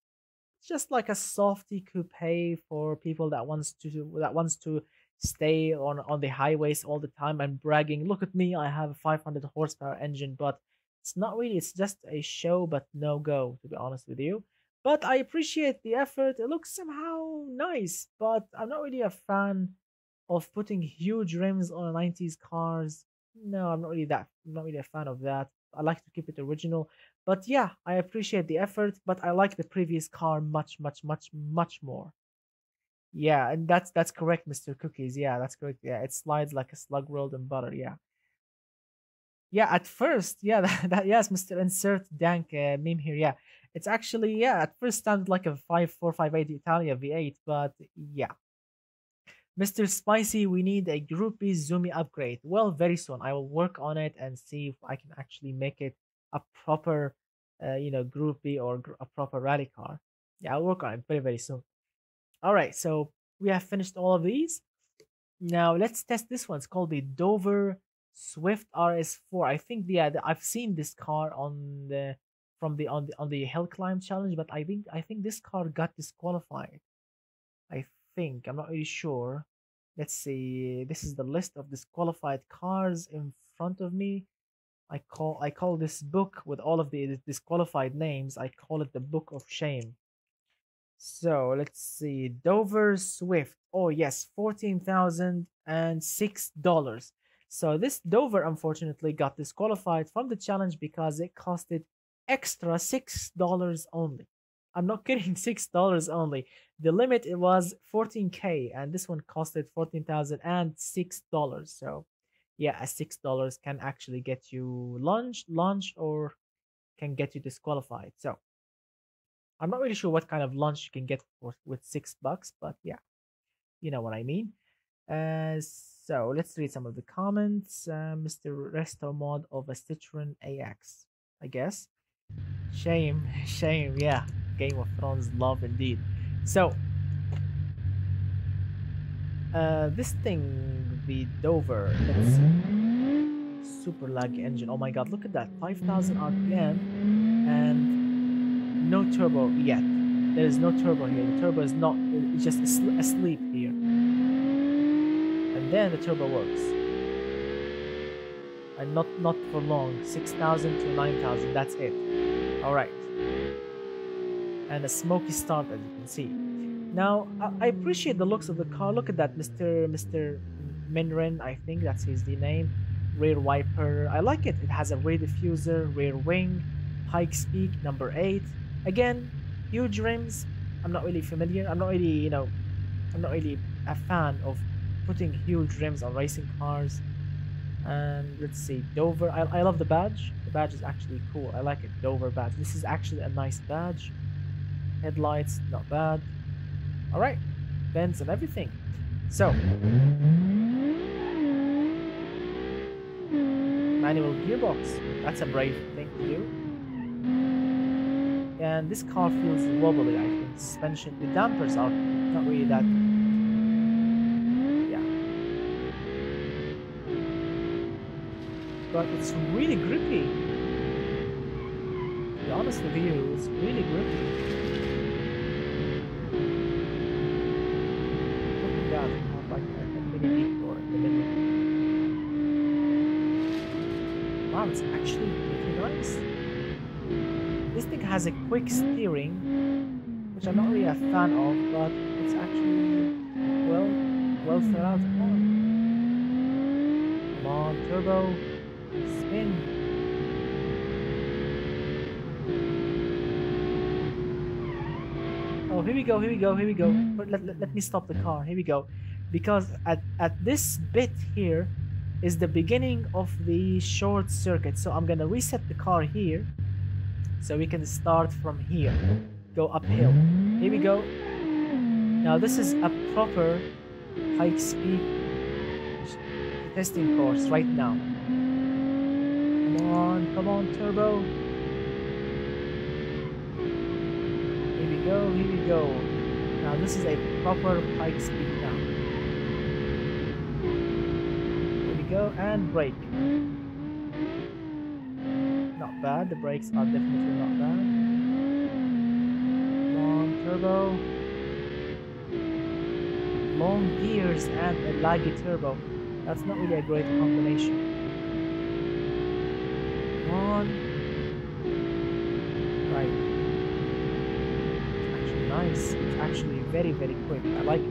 like a softy coupe for people that wants to stay on the highways all the time and bragging, look at me, I have a 500 horsepower engine. But it's not really, it's just a show but no go, to be honest with you. But I appreciate the effort. It looks somehow nice, but I'm not really a fan of putting huge rims on 90s cars. No, I'm not really a fan of that. I like to keep it original. But yeah, I appreciate the effort, but I like the previous car much, much, much, much more. Yeah, and that's correct, Mr. Cookies. Yeah, that's correct. Yeah, it slides like a slug rolled in butter. Yeah. Yeah, at first, yeah, that yes, Mr. Insert Dank meme here. Yeah, it's actually, yeah, at first sounded like a 5458 Italia V8, but yeah. Mr. Spicy, we need a groupie zoomy upgrade. Well, very soon. I will work on it and see if I can actually make it a proper, groupie or a proper rally car. Yeah, I'll work on it very, very soon. All right, so we have finished all of these. Now let's test this one. It's called the Dover Swift RS4. I think I've seen this car on the from the on the hill climb challenge, but I think this car got disqualified. I think I'm not really sure. Let's see. This is the list of disqualified cars in front of me. I call this book with all of the disqualified names. I call it the Book of Shame. So let's see. Dover Swift. Oh yes, $14,006. So this Dover unfortunately got disqualified from the challenge because it costed extra $6 only. I'm not kidding, $6 only. The limit it was 14K and this one costed $14,006. So yeah, a $6 can actually get you lunch or can get you disqualified. So I'm not really sure what kind of lunch you can get with $6, but yeah, you know what I mean. So let's read some of the comments. Mr. Resto mod of a Citroen AX, I guess. Shame, shame, yeah. Game of Thrones love indeed. So, this thing, the Dover, let's see. Super laggy engine. Oh my god, look at that. 5,000 RPM and no turbo yet. There is no turbo here. The turbo is not, it's just asleep here. And then the turbo works. And not for long. 6,000 to 9,000, that's it. Alright. And a smoky start as you can see. Now, I appreciate the looks of the car. Look at that, Mr. Minren, I think that's his name. Rear wiper. I like it. It has a rear diffuser, rear wing, Pikes Peak, number 8. Again, huge rims. I'm not really familiar. I'm not really a fan of putting huge rims on racing cars. And let's see, Dover. I love the badge. The badge is actually cool. I like it. Dover badge. This is actually a nice badge. Headlights, not bad. All right, vents and everything. So, manual gearbox. That's a brave thing to do. And this car feels wobbly, I think. Suspension, the dampers are not really that. Yeah. But it's really grippy. To be honest with you, it's really grippy. Look at that. Like a mini detour in the middle. Wow, it's actually pretty nice. This thing has a quick steering, which I'm not really a fan of, but it's actually well thought out car. Come on, turbo, spin. Oh, here we go. But let me stop the car. Here we go. Because at this bit here is the beginning of the short circuit. So I'm gonna reset the car here. So we can start from here, go uphill. Here we go. Now this is a proper Pikes Peak testing course right now. Come on, turbo. Here we go. Now this is a proper Pikes Peak now. Here we go, and brake. Not bad, the brakes are definitely not bad. Come on, turbo. Long gears and a laggy turbo. That's not really a great combination. Come on. Right. It's actually nice. It's actually very, very quick. I like it.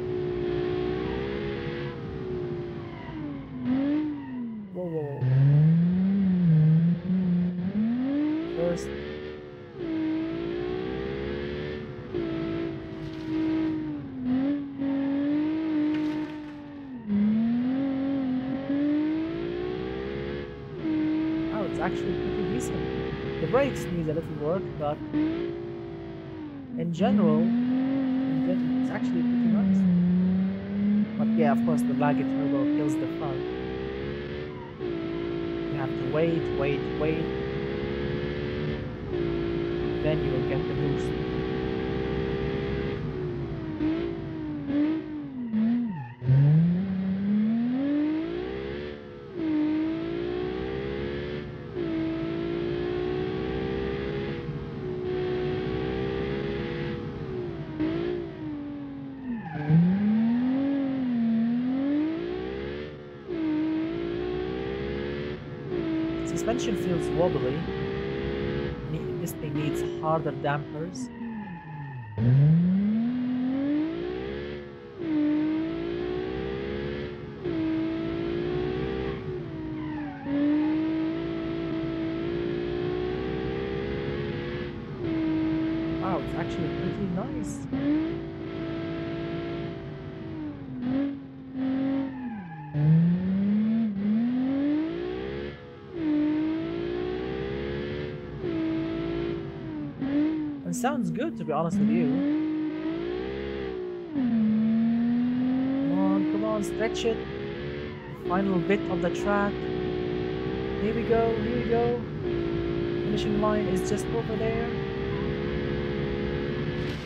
Whoa. First. Oh, it's actually pretty decent. The brakes need a little work, but in general, it's actually pretty nice. But yeah, of course, the laggy turbo kills the fun. You have to wait. Then you will get the boost. suspension feels wobbly. This thing needs harder dampers. Wow, it's actually pretty nice. And sounds good, to be honest with you. Come on, stretch it. Final bit of the track. Here we go, here we go. Finishing line is just over there.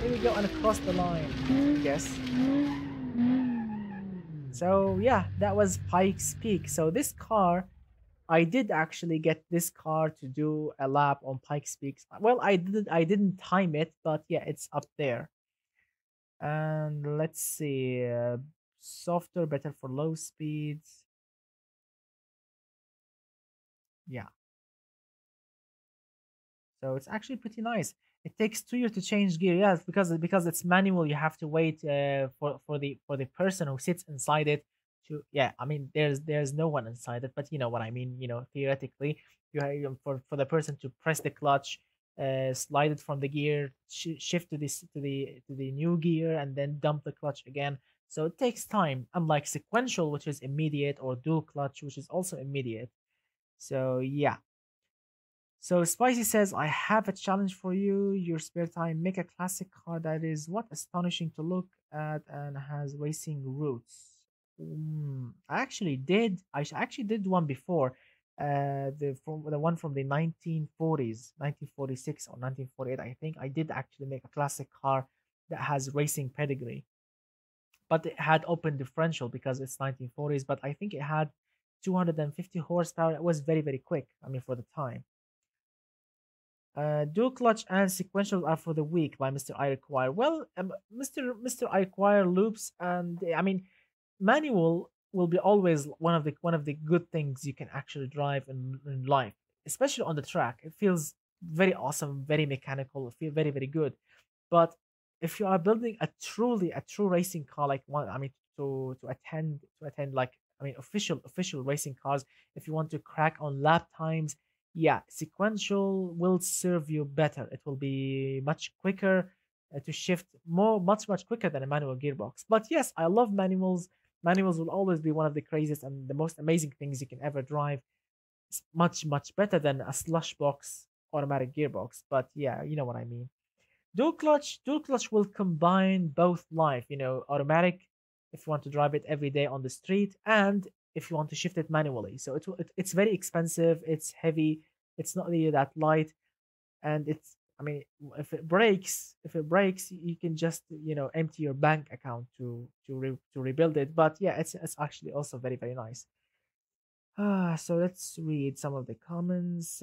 Here we go, and across the line, I guess. So yeah, that was Pikes Peak. So this car, I did actually get this car to do a lap on Pikes Peak. Well, I didn't time it, but yeah, it's up there. And let's see, softer, better for low speeds. Yeah, so it's actually pretty nice. It takes 2 years to change gear. Yes, because it's manual. You have to wait for the person who sits inside it to. Yeah, I mean there's no one inside it, but you know what I mean. Theoretically, for the person to press the clutch, slide it from the gear, shift to the new gear, and then dump the clutch again. So it takes time. Unlike sequential, which is immediate, or dual clutch, which is also immediate. So yeah. So Spicy says, I have a challenge for you. Your spare time, make a classic car that is what astonishing to look at and has racing roots. I actually did. Actually did one before. The one from the 1940s, 1946 or 1948. I think I did actually make a classic car that has racing pedigree, but it had open differential because it's 1940s. But I think it had 250 horsepower. It was very very quick. I mean for the time. Dual clutch and sequential are for the weak by Mr. I require. Well, Mr. I require loops, and I mean manual will be always one of the good things you can actually drive in life, especially on the track. It feels very awesome, very mechanical. It feels very very good. But if you are building a true racing car, like one, I mean to attend like I mean official racing cars, if you want to crack on lap times, yeah, sequential will serve you better. It will be much quicker to shift much quicker than a manual gearbox. But yes, I love manuals. Manuals will always be one of the craziest and the most amazing things you can ever drive. It's much better than a slush box automatic gearbox. But yeah, you know what I mean. Dual clutch will combine both life, automatic if you want to drive it every day on the street, and if you want to shift it manually. So it's very expensive, it's heavy, it's not really that light, and it's I mean if it breaks, you can just empty your bank account to rebuild it. But yeah, it's actually also very very nice. So let's read some of the comments.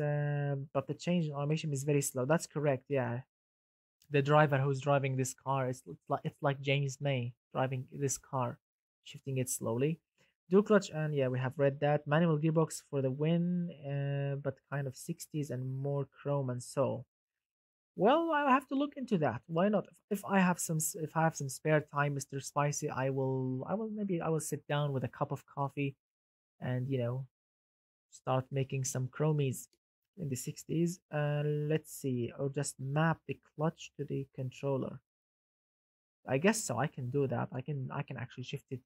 But the change in automation is very slow. That's correct. Yeah, the driver who's driving this car is it's like James May driving this car, shifting it slowly. Dual clutch, and yeah, we have read that. Manual gearbox for the win, but kind of 60s and more chrome and so. Well, I'll have to look into that. Why not? If I have some spare time, Mr. Spicy, I will sit down with a cup of coffee and start making some chromies in the 60s. Let's see, or just map the clutch to the controller. I guess so. I can do that. I can actually shift it,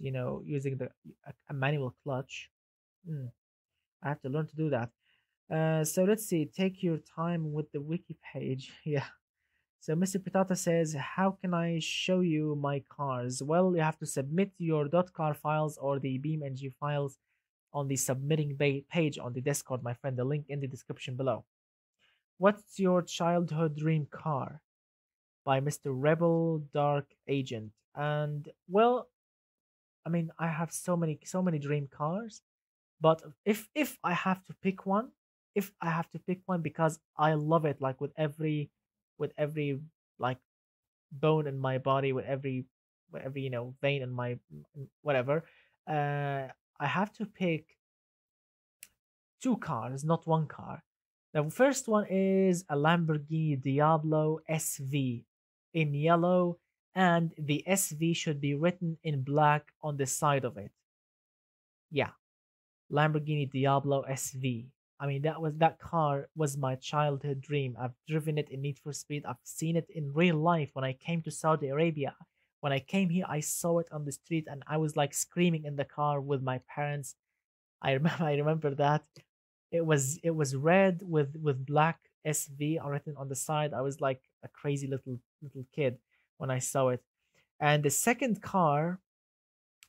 using a manual clutch. Hmm, I have to learn to do that. So let's see. Take your time with the wiki page. Yeah. So Mr. Pitata says, "How can I show you my cars?" Well, you have to submit your .car files or the BeamNG files on the submitting page on the Discord, my friend. The link in the description below. What's your childhood dream car? By Mr. Rebel Dark Agent. And well, I mean, I have so many dream cars, but if I have to pick one, if I have to pick one because I love it, like with every like bone in my body, with every vein in my whatever, I have to pick two cars, not one car. The first one is a Lamborghini Diablo SV in yellow, and the SV should be written in black on the side of it. Yeah, Lamborghini Diablo SV. I mean, that car was my childhood dream. I've driven it in Need for Speed. I've seen it in real life when I came to Saudi Arabia. When I came here, I saw it on the street and I was like screaming in the car with my parents. I remember that. It was red with black SV written on the side. I was like a crazy little kid when I saw it. And the second car,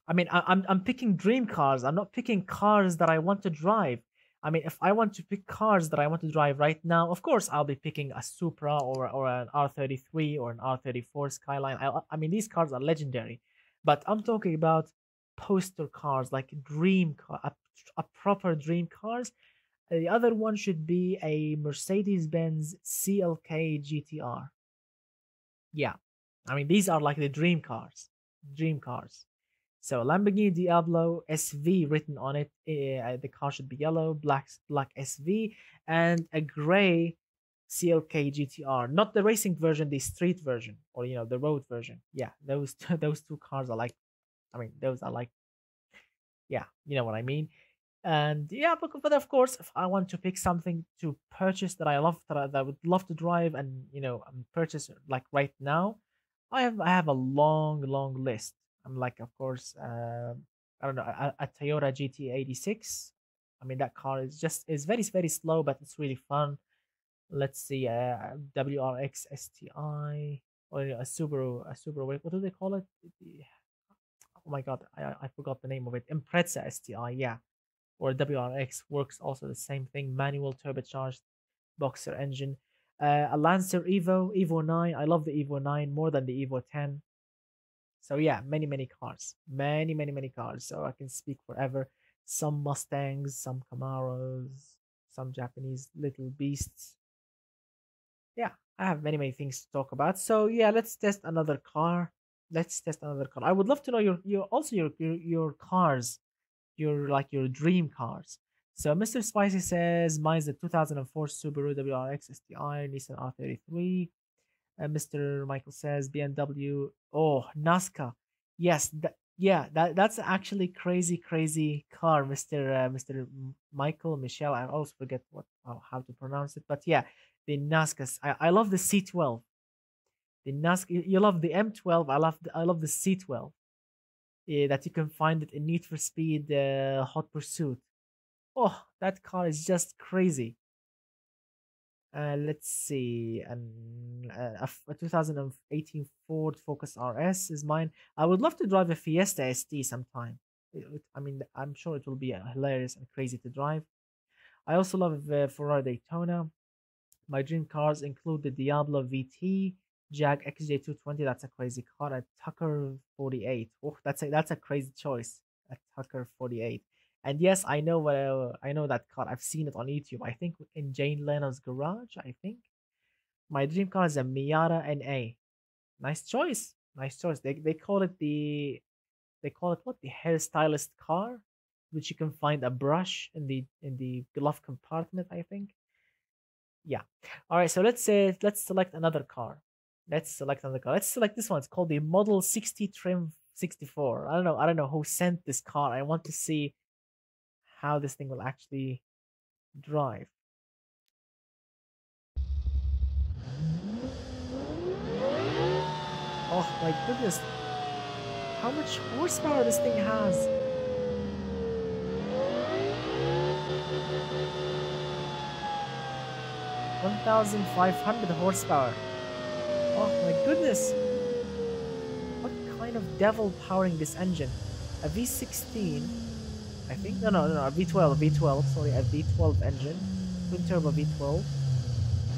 I mean, I'm picking dream cars. I'm not picking cars that I want to drive. I mean, if I want to pick cars that I want to drive right now, of course I'll be picking a Supra or an R33 or an R34 Skyline. I mean, these cars are legendary, but I'm talking about poster cars, like dream car, a proper dream cars. The other one should be a Mercedes-Benz CLK GTR. Yeah, I mean, these are like the dream cars. Dream cars. So Lamborghini Diablo SV written on it. The car should be yellow, black SV, and a gray CLK GTR. Not the racing version, the street version, or the road version. Yeah, those those two cars are like, I mean, those are like, yeah, you know what I mean. And yeah, but of course, if I want to pick something to purchase that that I would love to drive and purchase like right now, I have a long list. I'm like, of course, I don't know, a Toyota GT86. I mean, that car is very slow, but it's really fun. Let's see, WRX STI, or a Subaru. Wait, what do they call it? Oh my God, I forgot the name of it. Impreza STI, yeah, or WRX works also the same thing. Manual turbocharged Boxer engine. A Lancer Evo 9. I love the Evo 9 more than the Evo 10. So yeah, many cars, many cars. So I can speak forever. Some Mustangs, some Camaros, some Japanese little beasts. Yeah, I have many things to talk about. So yeah, let's test another car. Let's test another car. I would love to know your cars, your dream cars. So Mr. Spicy says mine's the 2004 Subaru WRX STI, Nissan R33. Mr. Michael says BMW. Oh, Nazca. Yes, yeah, that's actually crazy car, Mr. Michael Michelle. I always forget how to pronounce it, but yeah, the Nazcas. I love the C12. The Nazca. You love the M12. I love the C12. Yeah, that you can find it in Need for Speed Hot Pursuit. Oh, that car is just crazy. Let's see, and a 2018 Ford Focus RS is mine. I would love to drive a Fiesta ST sometime. I mean, I'm sure it will be hilarious and crazy to drive. I also love Ferrari Daytona. My dream cars include the Diablo VT, Jag XJ220. That's a crazy car. A Tucker 48. Oh, that's a crazy choice. A Tucker 48. And yes, I know that car. I've seen it on YouTube. I think in Jane Leno's garage. I think my dream car is a Miata NA. Nice choice. Nice choice. They call it what, the hairstylist car, which you can find a brush in the glove compartment. I think. Yeah. All right. So let's select another car. Let's select another car. Let's select this one. It's called the Model 60 Trim 64. I don't know. I don't know who sent this car. I want to see how this thing will actually drive. Oh my goodness. How much horsepower this thing has. 1,500 horsepower. Oh my goodness. What kind of devil powering this engine? A V16, I think. No, a V12. Sorry, a V12 engine. Twin turbo V12.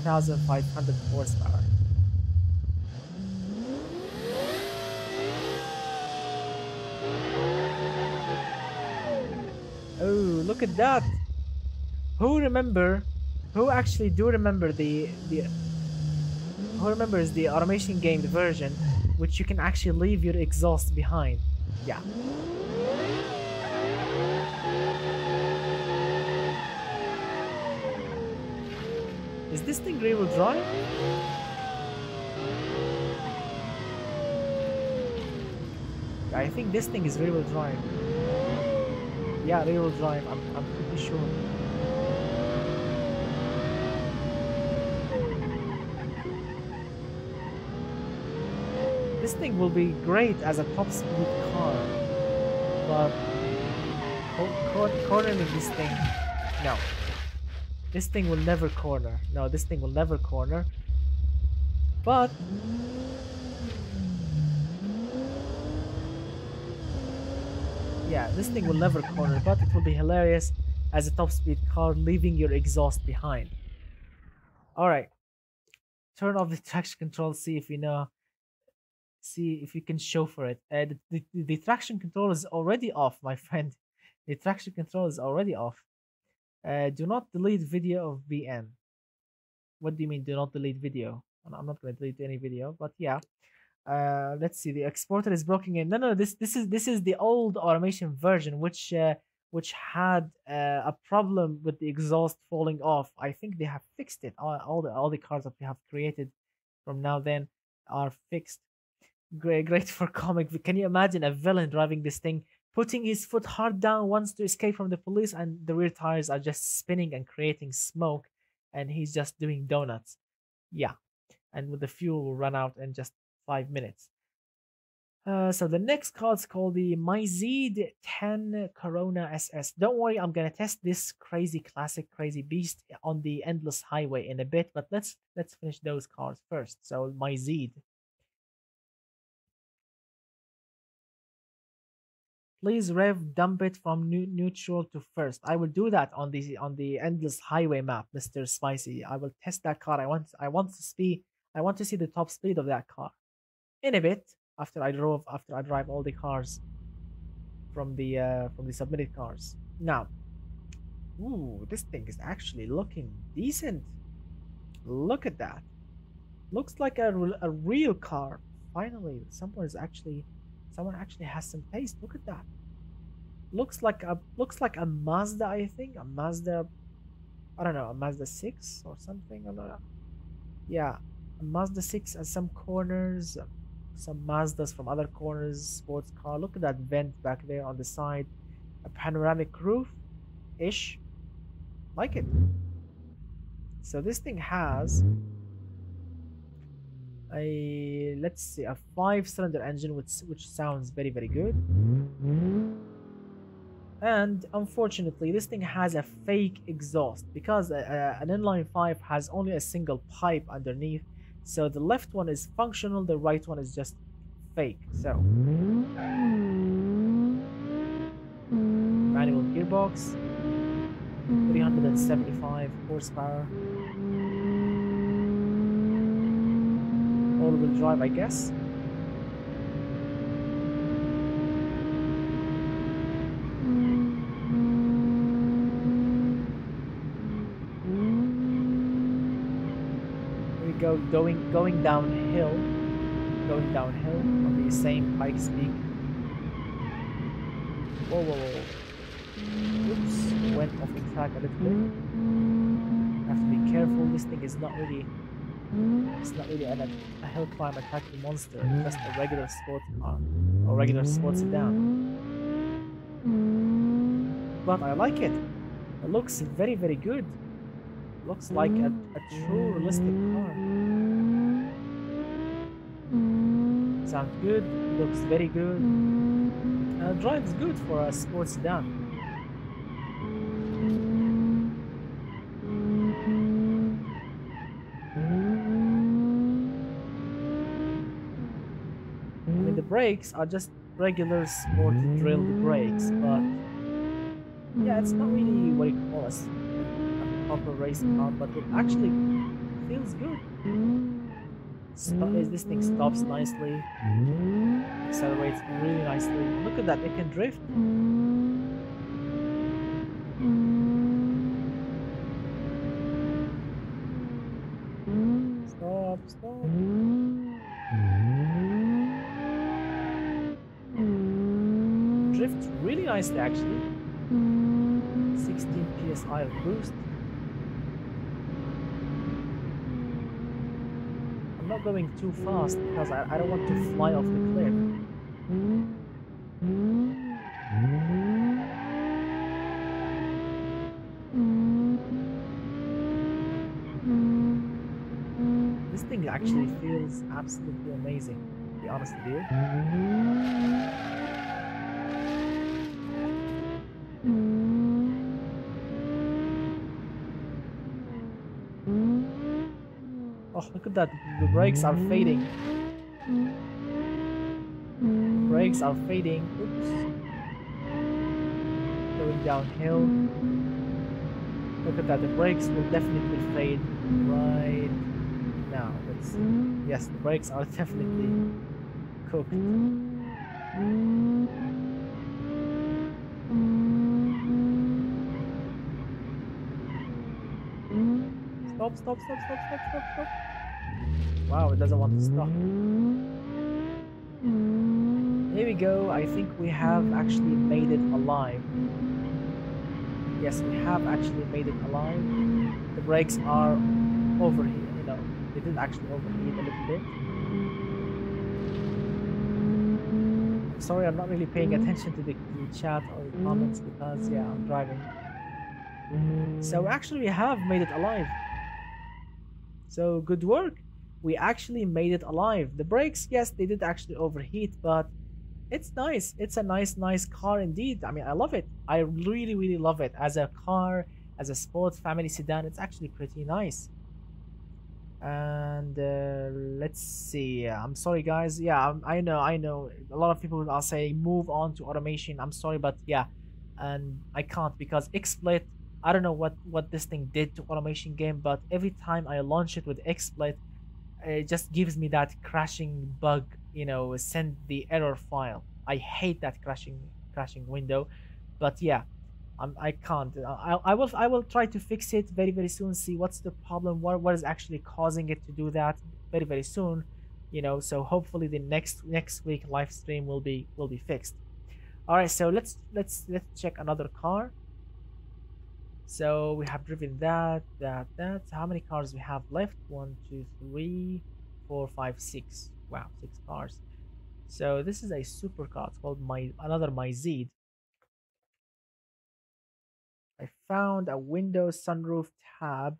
1,500 horsepower. Oh, look at that! Who actually do remember who remembers the automation game version, which you can actually leave your exhaust behind? Yeah. Is this thing rear-wheel drive? I think this thing is rear-wheel drive. Yeah, rear-wheel drive. I'm pretty sure. This thing will be great as a top speed car, but cornering this thing, no. This thing will never corner. No, this thing will never corner. But yeah, this thing will never corner, but it will be hilarious as a top speed car, leaving your exhaust behind. Alright, turn off the traction control, see if you know, see if you can chauffeur it. The traction control is already off, my friend. The traction control is already off. Do not delete video of BN. What do you mean, do not delete video? I'm not going to delete any video, but yeah. Let's see. The exporter is broken in. No. This is the old automation version, which had a problem with the exhaust falling off. I think they have fixed it. All the cars that we have created from now then are fixed. Great for comic. Can you imagine a villain driving this thing, putting his foot hard down, wants to escape from the police, and the rear tires are just spinning and creating smoke, and he's just doing donuts. Yeah, and with the fuel will run out in just 5 minutes. So the next car is called the Myzid 10 Corona SS. Don't worry, I'm gonna test this crazy classic, crazy beast on the endless highway in a bit, but let's finish those cars first. So Myzid. Please rev dump it from neutral to first. I will do that on the endless highway map, Mr. Spicy. I will test that car. I want to see the top speed of that car in a bit after I drive all the cars from the submitted cars. Now, ooh, this thing is actually looking decent. Look at that. Looks like a real car. Finally, someone actually has some taste. Look at that. Looks like a Mazda, I think. A Mazda, I don't know, a Mazda 6 or something. I don't know. Yeah, a Mazda 6 and some corners, some Mazdas from other corners, sports car. Look at that vent back there on the side. A panoramic roof-ish. Like it. So this thing has let's see, a 5-cylinder engine, which sounds very good. And unfortunately, this thing has a fake exhaust because an inline 5 has only a single pipe underneath. So the left one is functional, the right one is just fake. So manual gearbox, 375 horsepower. All-wheel drive, I guess. Here we go, going downhill on the same Pikes Peak. Whoa. Oops, went off the track a little bit. Have to be careful. This thing is not really. It's not really a hill climb attacking monster, it's just a regular sports car or regular sports sedan. But I like it. It looks very good. Looks like a true realistic car. Sounds good. Looks very good. Drives good for a sports sedan. Brakes are just regular sport drilled brakes, but yeah, it's not really what you call a proper race car, but it actually feels good. This thing stops nicely, accelerates really nicely. Look at that, it can drift. Stop. Drifts really nicely actually. 16 psi of boost. not going too fast because I don't want to fly off the cliff. This thing actually feels absolutely amazing, to be honest with you. Oh, look at that. The brakes are fading. The brakes are fading. Oops. Going downhill. Look at that. The brakes will definitely fade right now. Let's see. Yes, the brakes are definitely cooked. Stop, stop, stop, stop, stop, stop, stop. Wow, it doesn't want to stop. Here we go. I think we have actually made it alive. Yes, we have actually made it alive. The brakes are overheat, you know, they did actually overheat a little bit. I'm sorry, I'm not really paying attention to the chat or the comments because, yeah, I'm driving. So actually we have made it alive. So good work. We actually made it alive. The brakes, yes, they did actually overheat, but it's nice. It's a nice car indeed. I mean, I love it. I really love it. As a car, as a sports family sedan, it's actually pretty nice. And let's see. I'm sorry, guys. Yeah, I know. A lot of people are saying move on to automation. I'm sorry, but yeah, and I can't because XSplit. I don't know what this thing did to automation game, but every time I launch it with XSplit, it just gives me that crashing bug. You know, send the error file. I hate that crashing window, but yeah, I can't. I will try to fix it very soon. See what's the problem. What is actually causing it to do that very soon. You know, so hopefully the next week live stream will be fixed. All right, so let's check another car. So we have driven that. How many cars we have left? 1, 2, 3, 4, 5, 6. Wow, 6 cars. So this is a supercar. It's called another Myzeed. I found a Windows sunroof tab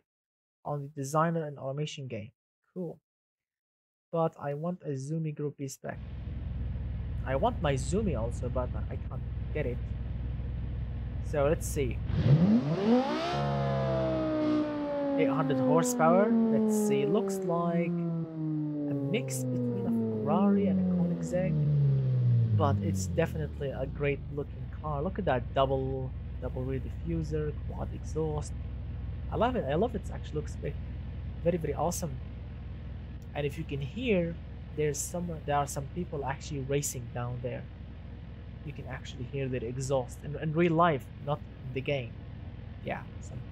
on the designer and automation game. Cool. But I want a Zoomy group spec. I want my Zoomy also, but I can't get it. So let's see. 800 horsepower. Let's see. Looks like a mix between a Ferrari and a Koenigsegg, but it's definitely a great looking car. Look at that double rear diffuser, quad exhaust. I love it. I love it. It actually looks very awesome. And if you can hear, there are some people actually racing down there. You can actually hear their exhaust in real life, not in the game. Yeah,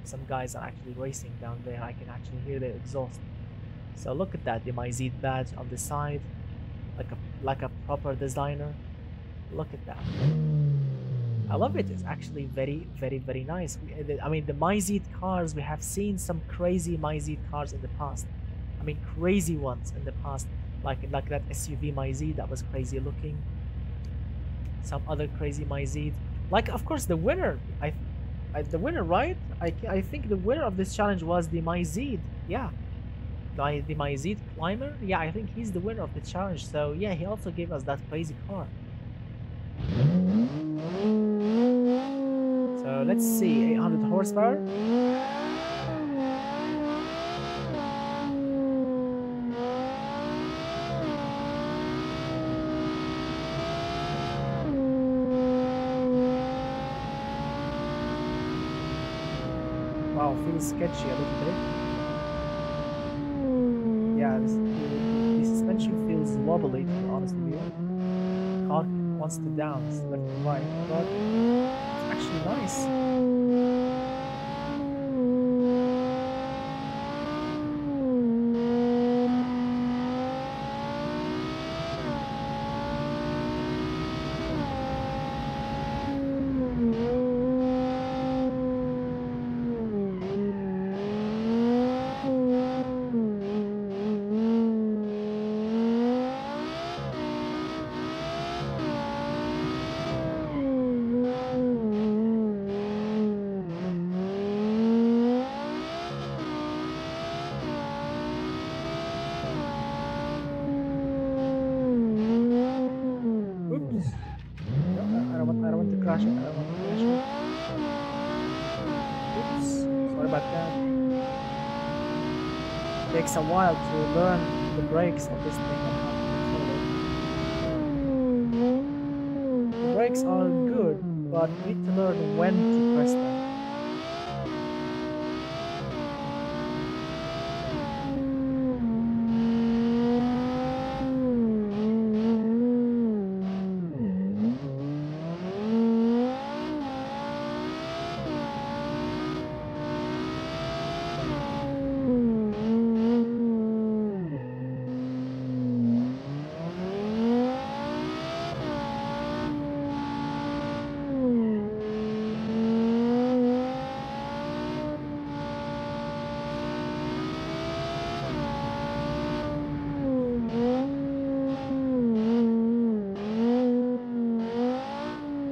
some guys are actually racing down there. I can actually hear their exhaust. So look at that, the Myzeed badge on the side, like a proper designer. Look at that. I love it. It's actually very nice. I mean, the Myzeed cars, we have seen some crazy Myzeed cars in the past. I mean, crazy ones in the past, like that SUV Myzeed that was crazy looking. Some other crazy Myzeed, like of course the winner. The winner, right? I think the winner of this challenge was the Myzeed. Yeah, the Myzeed climber. Yeah, I think he's the winner of the challenge. So yeah, he also gave us that crazy car. So let's see, 800 horsepower. Wow, feels sketchy a little bit. Yeah, the suspension feels wobbly, to be honest with you. Car wants to dance left and right, but it's actually nice. crash it. I don't want to crash it. Oops. Sorry about that. Takes a while to learn the brakes of this thing and how to control it. The brakes are good, but you need to learn when to press them.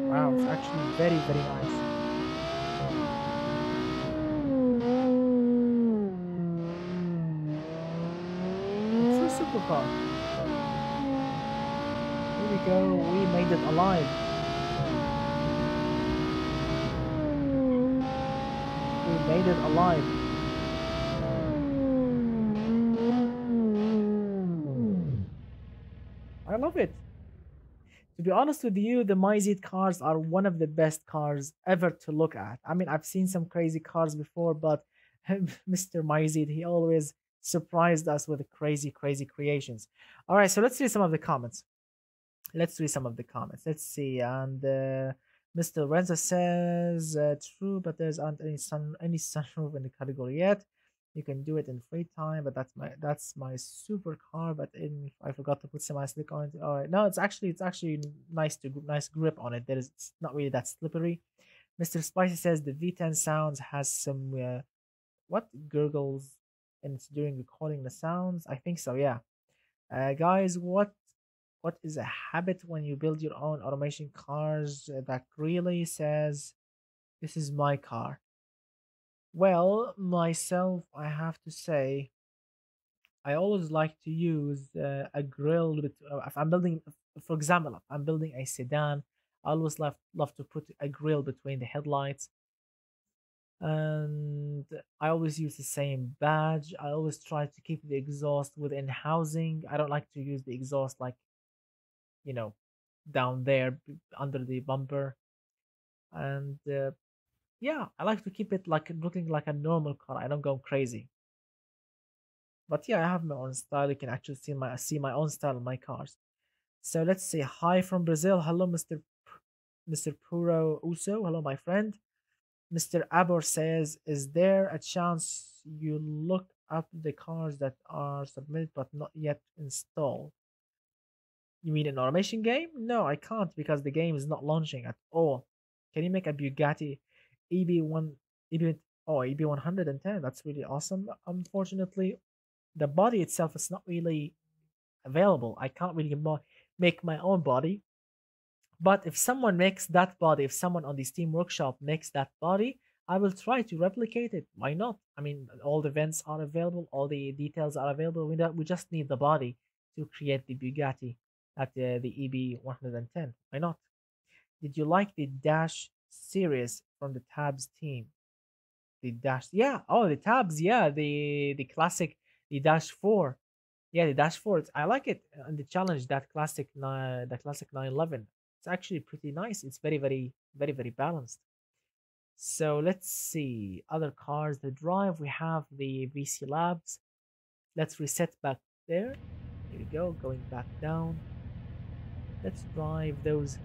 Wow, it's actually very, very nice. It's a supercar. Here we go, we made it alive. We made it alive. I love it. To be honest with you, the Myzeed cars are one of the best cars ever to look at. I mean, I've seen some crazy cars before, but Mr. Myzeed, he always surprised us with crazy, crazy creations. All right, so let's read some of the comments. Let's read some of the comments. Let's see. And Mr. Lorenzo says, true, but there's aren't any sunroof in the category yet. You can do it in free time, but that's my supercar. But I forgot to put semi-slick on it. All right, no, it's actually nice grip on it. It's not really that slippery. Mr. Spicy says the V10 sounds has some what gurgles, and it's during recording the sounds. I think so. Yeah. Guys, what is a habit when you build your own automation cars that really says this is my car? Well, myself, I have to say, I always like to use a grill. If I'm building, for example, if I'm building a sedan, I always love to put a grill between the headlights, and I always use the same badge. I always try to keep the exhaust within housing. I don't like to use the exhaust like, you know, down there under the bumper. And yeah, I like to keep it like looking like a normal car. I don't go crazy. But yeah, I have my own style. You can actually see my own style in my cars. So let's say hi from Brazil. Hello, Mr. Puro Uso. Hello, my friend. Mr. Abor says, is there a chance you look up the cars that are submitted but not yet installed? You mean an automation game? No, I can't because the game is not launching at all. Can you make a Bugatti EB1 EB EB110? That's really awesome. Unfortunately, the body itself is not really available. I can't really make my own body. But if someone makes that body, if someone on the Steam Workshop makes that body, I will try to replicate it. Why not? I mean, all the vents are available, all the details are available. We just need the body to create the Bugatti at the EB110. Why not? Did you like the Dash series from the Tabs team? The Dash, yeah. Oh, the Tabs, yeah. The classic, the Dash 4. Yeah, the Dash 4. I like it. And the challenge, the classic 911. It's actually pretty nice. It's very, very, very, very balanced. So let's see other cars to drive. We have the VC Labs. Let's reset back there. Here we go. Going back down. Let's drive those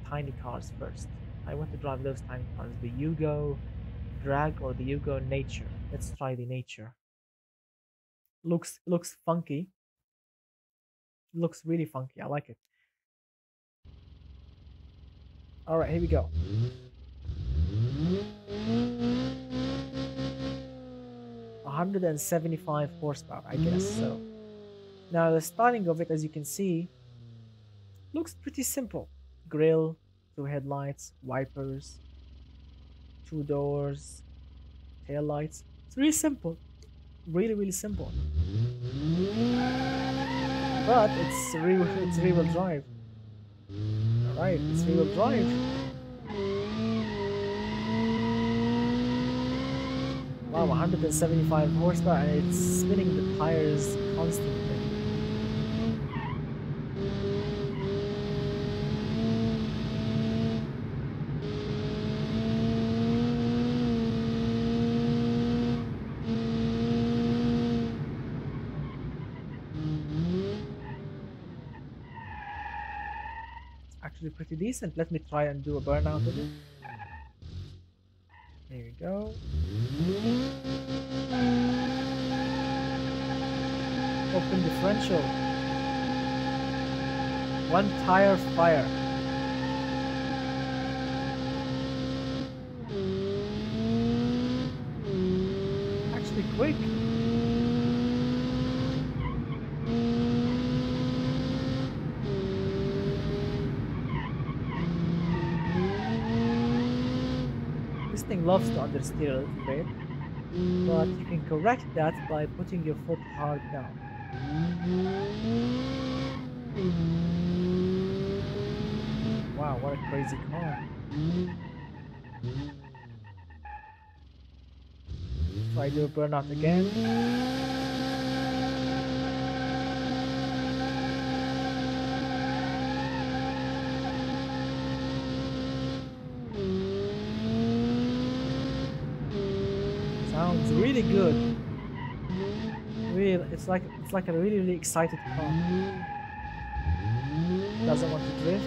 tiny cars first. I want to drive those tiny cars. The Yugo Drag or the Yugo Nature. Let's try the Nature. Looks funky. Looks really funky. I like it. All right, here we go. 175 horsepower, I guess. So now the styling of it, as you can see, looks pretty simple. Grille, 2 headlights, wipers, 2 doors, tail lights. It's really simple. Really, really simple. But it's rear-wheel drive. Alright, it's rear-wheel drive. Wow, 175 horsepower, and it's spinning the tires constantly. It's actually pretty decent. Let me try and do a burnout with it. There you go. Open differential. One tire fire. Actually quick. This thing loves to understeer a little bit, but you can correct that by putting your foot hard down. Wow, what a crazy car. Try do a burnout again. Sounds really good. Real, it's like a really excited car. Doesn't want to drift.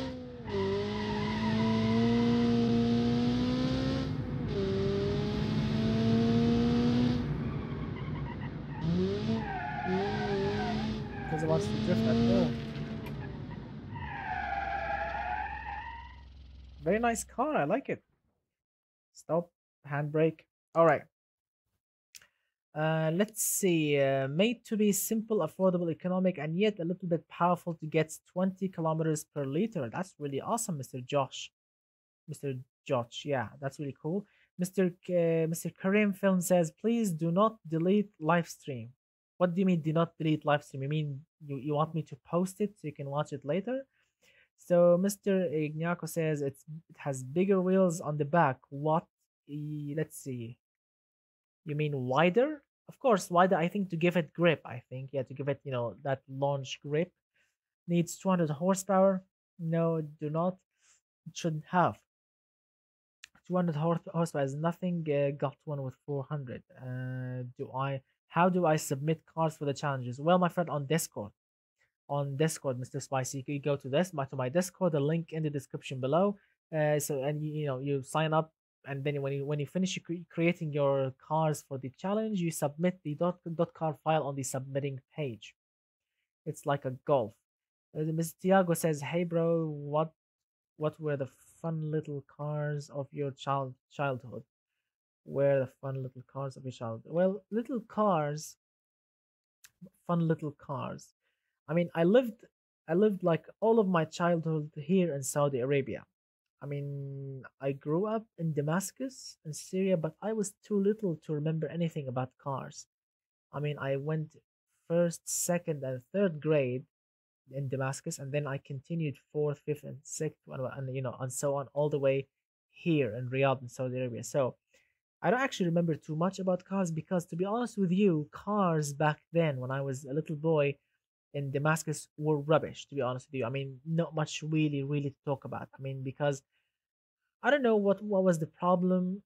Doesn't want to drift at all. Very nice car. I like it. Stop. Handbrake. All right. Let's see. Made to be simple, affordable, economic, and yet a little bit powerful to get 20 kilometers per liter. That's really awesome, Mr. Josh. Mr. Josh, yeah, that's really cool. Mr. Karim Film says, please do not delete live stream. What do you mean, do not delete live stream? You mean you want me to post it so you can watch it later? So Mr. Ignaco says it has bigger wheels on the back. What? Let's see. You mean wider? Of course, wider. I think to give it grip. I think yeah, to give it that launch grip. Needs 200 horsepower. No, do not. It shouldn't have. 200 horsepower is nothing. Got one with 400. Do I? How do I submit cars for the challenges? Well, my friend, on Discord. On Discord, Mr. Spicy, you go to my Discord. The link in the description below. So and you sign up, and then when you finish creating your cars for the challenge, you submit the .car file on the submitting page. It's like a golf. Mr. Tiago says, "Hey bro, what were the fun little cars of your childhood? Where the fun little cars of your childhood? Well, little cars, fun little cars. I mean, I lived like all of my childhood here in Saudi Arabia. I mean, I grew up in Damascus in Syria, but I was too little to remember anything about cars. I mean, I went first, second, and third grade in Damascus, and then I continued fourth, fifth, and sixth, and so on, all the way here in Riyadh in Saudi Arabia. So I don't actually remember too much about cars because, to be honest with you, cars back then, when I was a little boy in Damascus, were rubbish. To be honest with you, I mean, not much really to talk about. I mean, because I don't know what was the problem.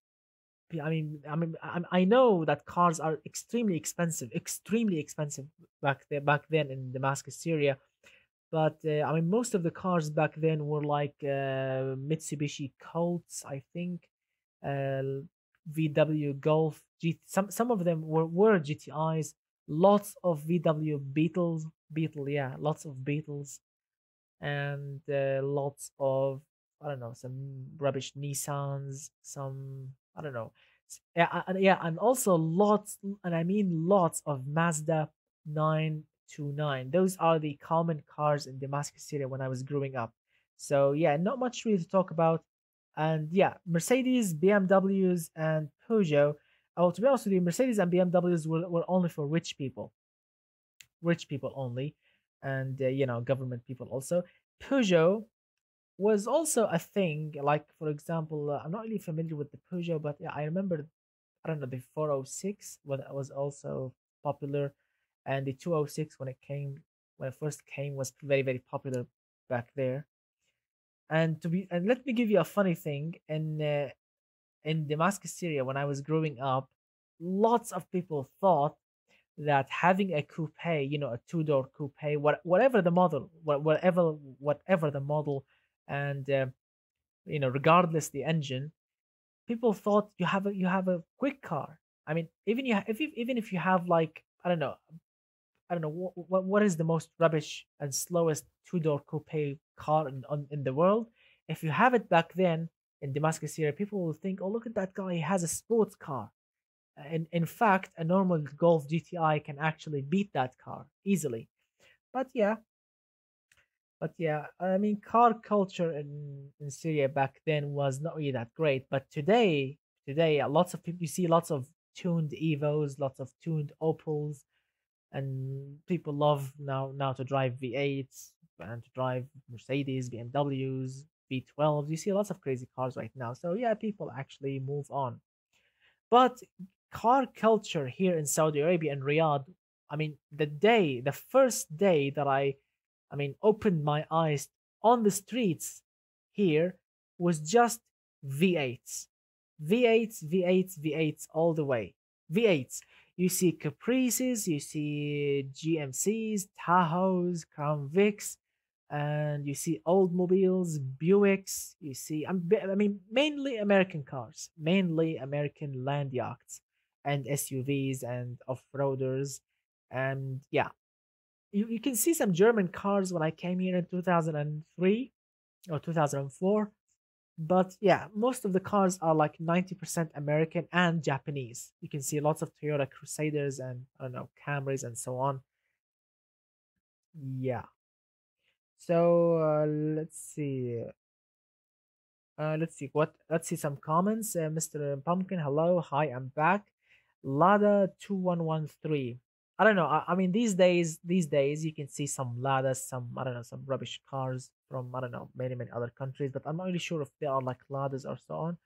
I know that cars are extremely expensive back then in Damascus, Syria. But I mean, most of the cars back then were like Mitsubishi Colts, I think, uh, VW Golf. Some of them were GTIs. Lots of VW yeah, lots of Beetles, and lots of, I don't know, some rubbish Nissans, some, I don't know. Yeah, and also lots, and I mean lots of Mazda 929. Those are the common cars in Damascus Syria when I was growing up. So yeah, not much really to talk about. And yeah, Mercedes, BMWs, and Peugeot. Oh, to be honest with you, Mercedes and BMWs were only for rich people only, and government people also. Peugeot was also a thing. Like, for example, I'm not really familiar with the Peugeot, but yeah, I remember I don't know, the 406 was also popular, and the 206 when it first came was very very popular back there. And let me give you a funny thing in Damascus, Syria, when I was growing up, lots of people thought that having a coupe, a two-door coupe, whatever the model, whatever the model, and regardless the engine, people thought you have a quick car. I mean, even if you have like I don't know what is the most rubbish and slowest two-door coupe car in the world. If you have it back then in Damascus, Syria, people will think, oh, look at that guy, he has a sports car. In fact, a normal Golf GTI can actually beat that car easily. But yeah, I mean, car culture in Syria back then was not really that great. But today, lots of people, you see lots of tuned Evos, lots of tuned Opals, and people love now to drive V8s and to drive Mercedes, BMWs, V12s. You see lots of crazy cars right now. So yeah, people actually move on. But car culture here in Saudi Arabia and Riyadh, I mean, the first day that I opened my eyes on the streets here was just V8s. V8s, V8s, V8s all the way. V8s. You see Caprices, you see GMCs, Tahoes, Crown Vics, and you see Oldsmobiles, Buicks. You see, I mean, mainly American cars, mainly American land yachts and SUVs and off-roaders. And yeah, you can see some German cars when I came here in 2003 or 2004. But yeah, most of the cars are like 90% American and Japanese. You can see lots of Toyota Crusaders and I don't know, Camrys and so on. Yeah. So let's see some comments. Mr. Pumpkin, hello, hi, I'm back. Lada 2113. I don't know. I mean, these days, you can see some Ladas, some I don't know, some rubbish cars from I don't know, many other countries, but I'm not really sure if they are like Ladas or so on.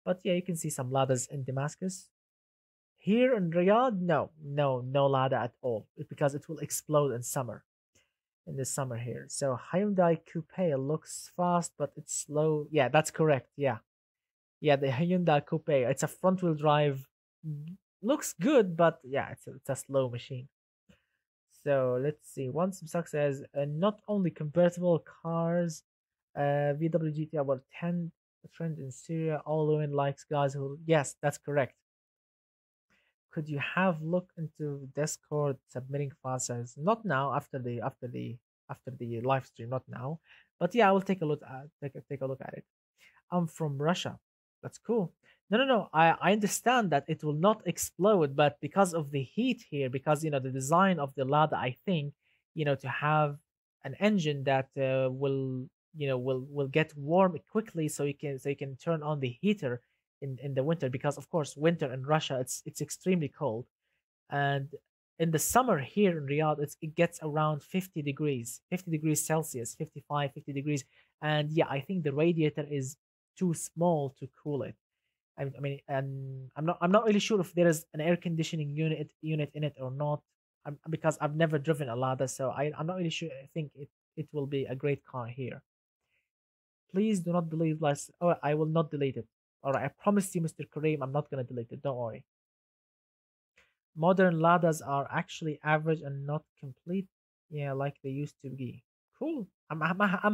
But yeah, you can see some Ladas in Damascus. Here in Riyadh, no Lada at all, because it will explode in the summer here. So Hyundai Coupe looks fast, but it's slow. Yeah, that's correct. Yeah, the Hyundai Coupe. It's a front-wheel drive. Looks good, but yeah, it's a slow machine. So let's see. One success. Not only convertible cars, VW GTI were 10 trend in Syria. All women likes guys who. Yes, that's correct. Could you have look into Discord submitting files? Not now. After the live stream. Not now. But yeah, I will take a look at it. I'm from Russia. That's cool. No, no, no. I understand that it will not explode, but because of the heat here, because the design of the Lada, I think, to have an engine that will get warm quickly, so you can turn on the heater in the winter, because of course winter in Russia it's extremely cold, and in the summer here in Riyadh it gets around 50 degrees Celsius, 55, 50 degrees, and yeah, I think the radiator is too small to cool it. I mean, and I'm not really sure if there is an air conditioning unit in it or not, because I've never driven a Lada, so I'm not really sure. I think it will be a great car here. Please do not delete last. Oh, I will not delete it. All right, I promise you, Mr. Kareem, I'm not gonna delete it. Don't worry. Modern Ladas are actually average and not complete. Yeah, like they used to be. Cool. I'm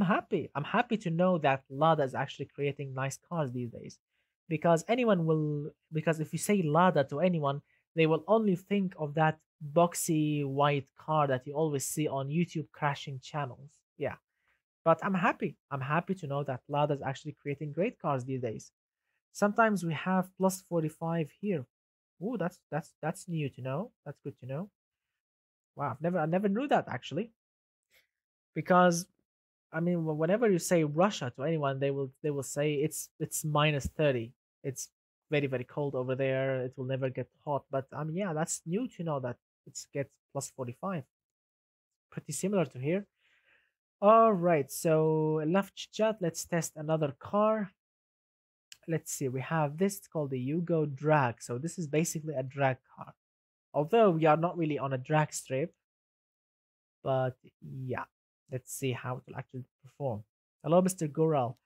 happy. I'm happy to know that Lada is actually creating nice cars these days. Because if you say Lada to anyone, they will only think of that boxy white car that you always see on YouTube crashing channels. Yeah. But I'm happy. I'm happy to know that Lada is actually creating great cars these days. Sometimes we have plus 45 here. Oh, that's new to know. That's good to know. Wow, I never knew that actually. Because I mean, whenever you say Russia to anyone, they will say it's minus 30. It's very very cold over there. It will never get hot. But I mean, yeah, that's new to know that it gets plus 45. Pretty similar to here. All right, so left chat. Let's test another car. let's see, we have this, it's called the Yugo Drag. So this is basically a drag car. Although we are not really on a drag strip, but yeah, let's see how it will actually perform. Hello, Mr. Gural.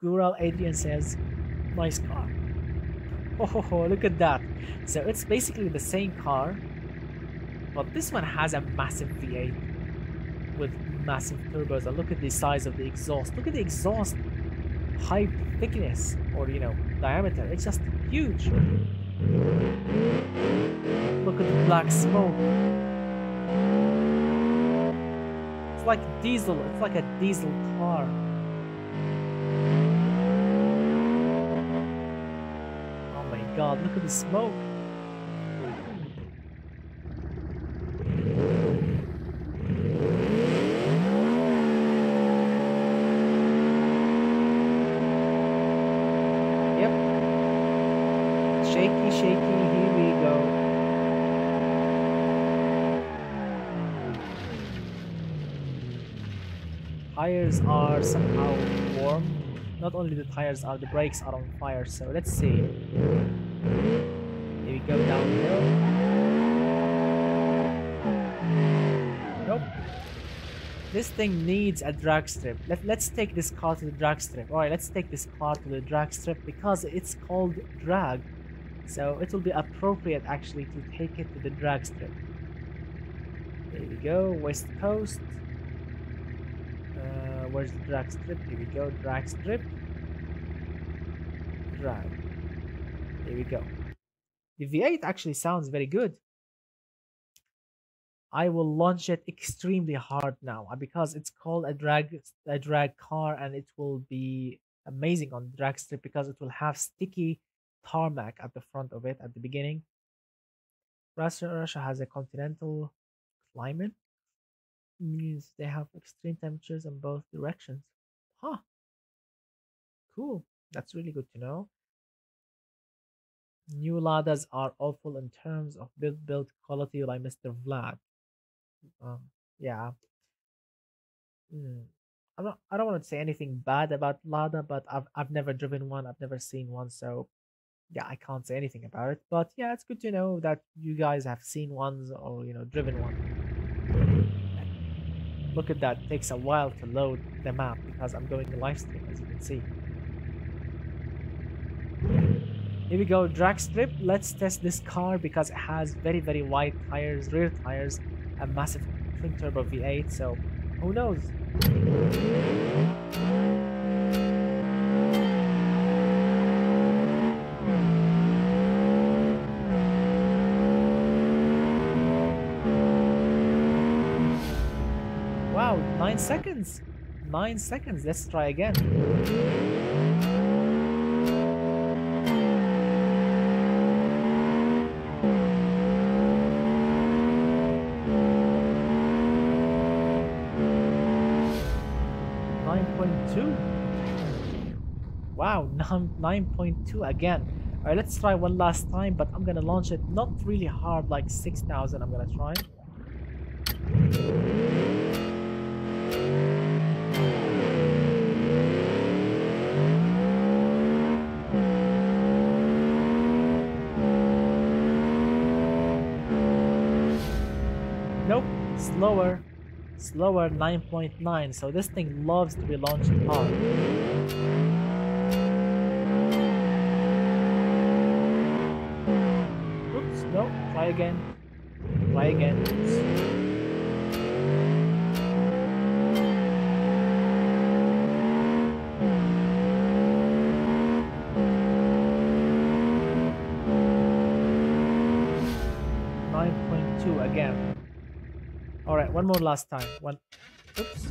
Gural Adrian says, nice car. Oh, look at that. So it's basically the same car, but this one has a massive V8 with massive turbos. And look at the size of the exhaust. Look at the exhaust pipe thickness, or diameter. It's just huge. Look at the black smoke. It's like diesel. It's like a diesel car. Oh my god, look at the smoke. Shaky, here we go. Tires are somehow warm. Not only the tires are, the brakes are on fire. So let's see. Here we go downhill. Nope. This thing needs a drag strip. Let's take this car to the drag strip. Alright, let's take this car to the drag strip because it's called drag. So it will be appropriate actually to take it to the drag strip. There we go, West Coast. Where's the drag strip? Here we go, drag strip. Drag. Here we go. The V8 actually sounds very good. I will launch it extremely hard now because it's called a drag car, and it will be amazing on the drag strip because it will have sticky tarmac at the front of it at the beginning. Russia has a continental climate. Means they have extreme temperatures in both directions. Huh. Cool. That's really good to know. New Ladas are awful in terms of build quality, like Mr. Vlad. Yeah. I don't want to say anything bad about Lada, but I've never driven one. I've never seen one, so yeah, I can't say anything about it. But yeah, it's good to know that you guys have seen ones or driven one. Look at that, it takes a while to load the map because I'm going to live stream, as you can see. Here we go, drag strip. Let's test this car because it has very, very wide tires, rear tires, a massive twin turbo V8, so who knows? Wow, 9 seconds. 9 seconds. Let's try again. Wow, 9.2 again. Alright, let's try one last time, but I'm gonna launch it not really hard, like 6,000. I'm gonna try. Nope, slower, 9.9. So this thing loves to be launched hard. Oops, no, try again. Oops. Again. All right, one more last time. Oops. Oops.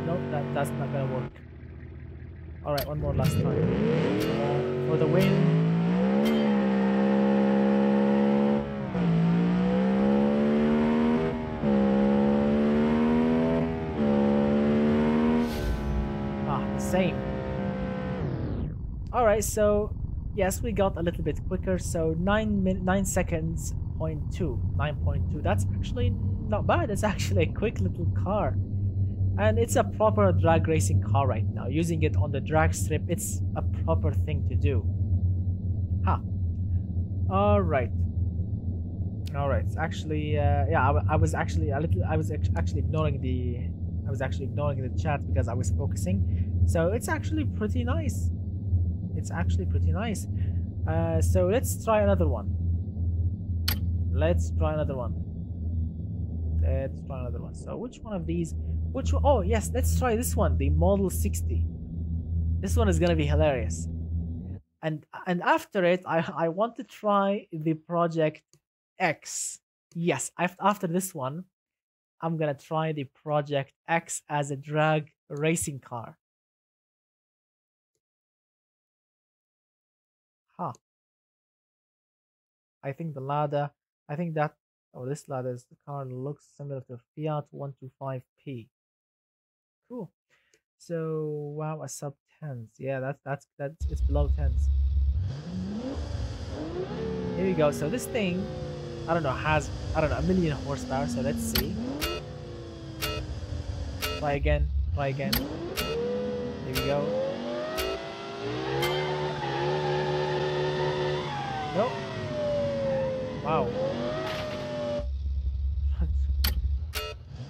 Nope. That's not gonna work. All right, one more last time. For the win. The same. All right, so. Yes, we got a little bit quicker, so 9 seconds, 9.2. That's actually not bad. It's actually a quick little car. And it's a proper drag racing car right now. Using it on the drag strip, it's a proper thing to do. Huh. All right. All right. It's actually, yeah, I was actually a little, actually ignoring the, I was actually ignoring the chat because I was focusing. So it's actually pretty nice. It's actually pretty nice. So let's try another one. Let's try another one. Let's try another one. So which one of these? Which one? Oh yes, let's try this one. The Model 60. This one is gonna be hilarious. And after it, I want to try the Project X. Yes, after this one, I'm gonna try the Project X as a drag racing car. Huh. I think the Lada. I think that. Oh, this Lada is the car looks similar to Fiat 125P. Cool. So wow, a sub tens. Yeah, that's it's below tens. Here we go. So this thing, I don't know, has I don't know 1,000,000 horsepower. So let's see. Try again. Try again. Here we go. Nope. Wow.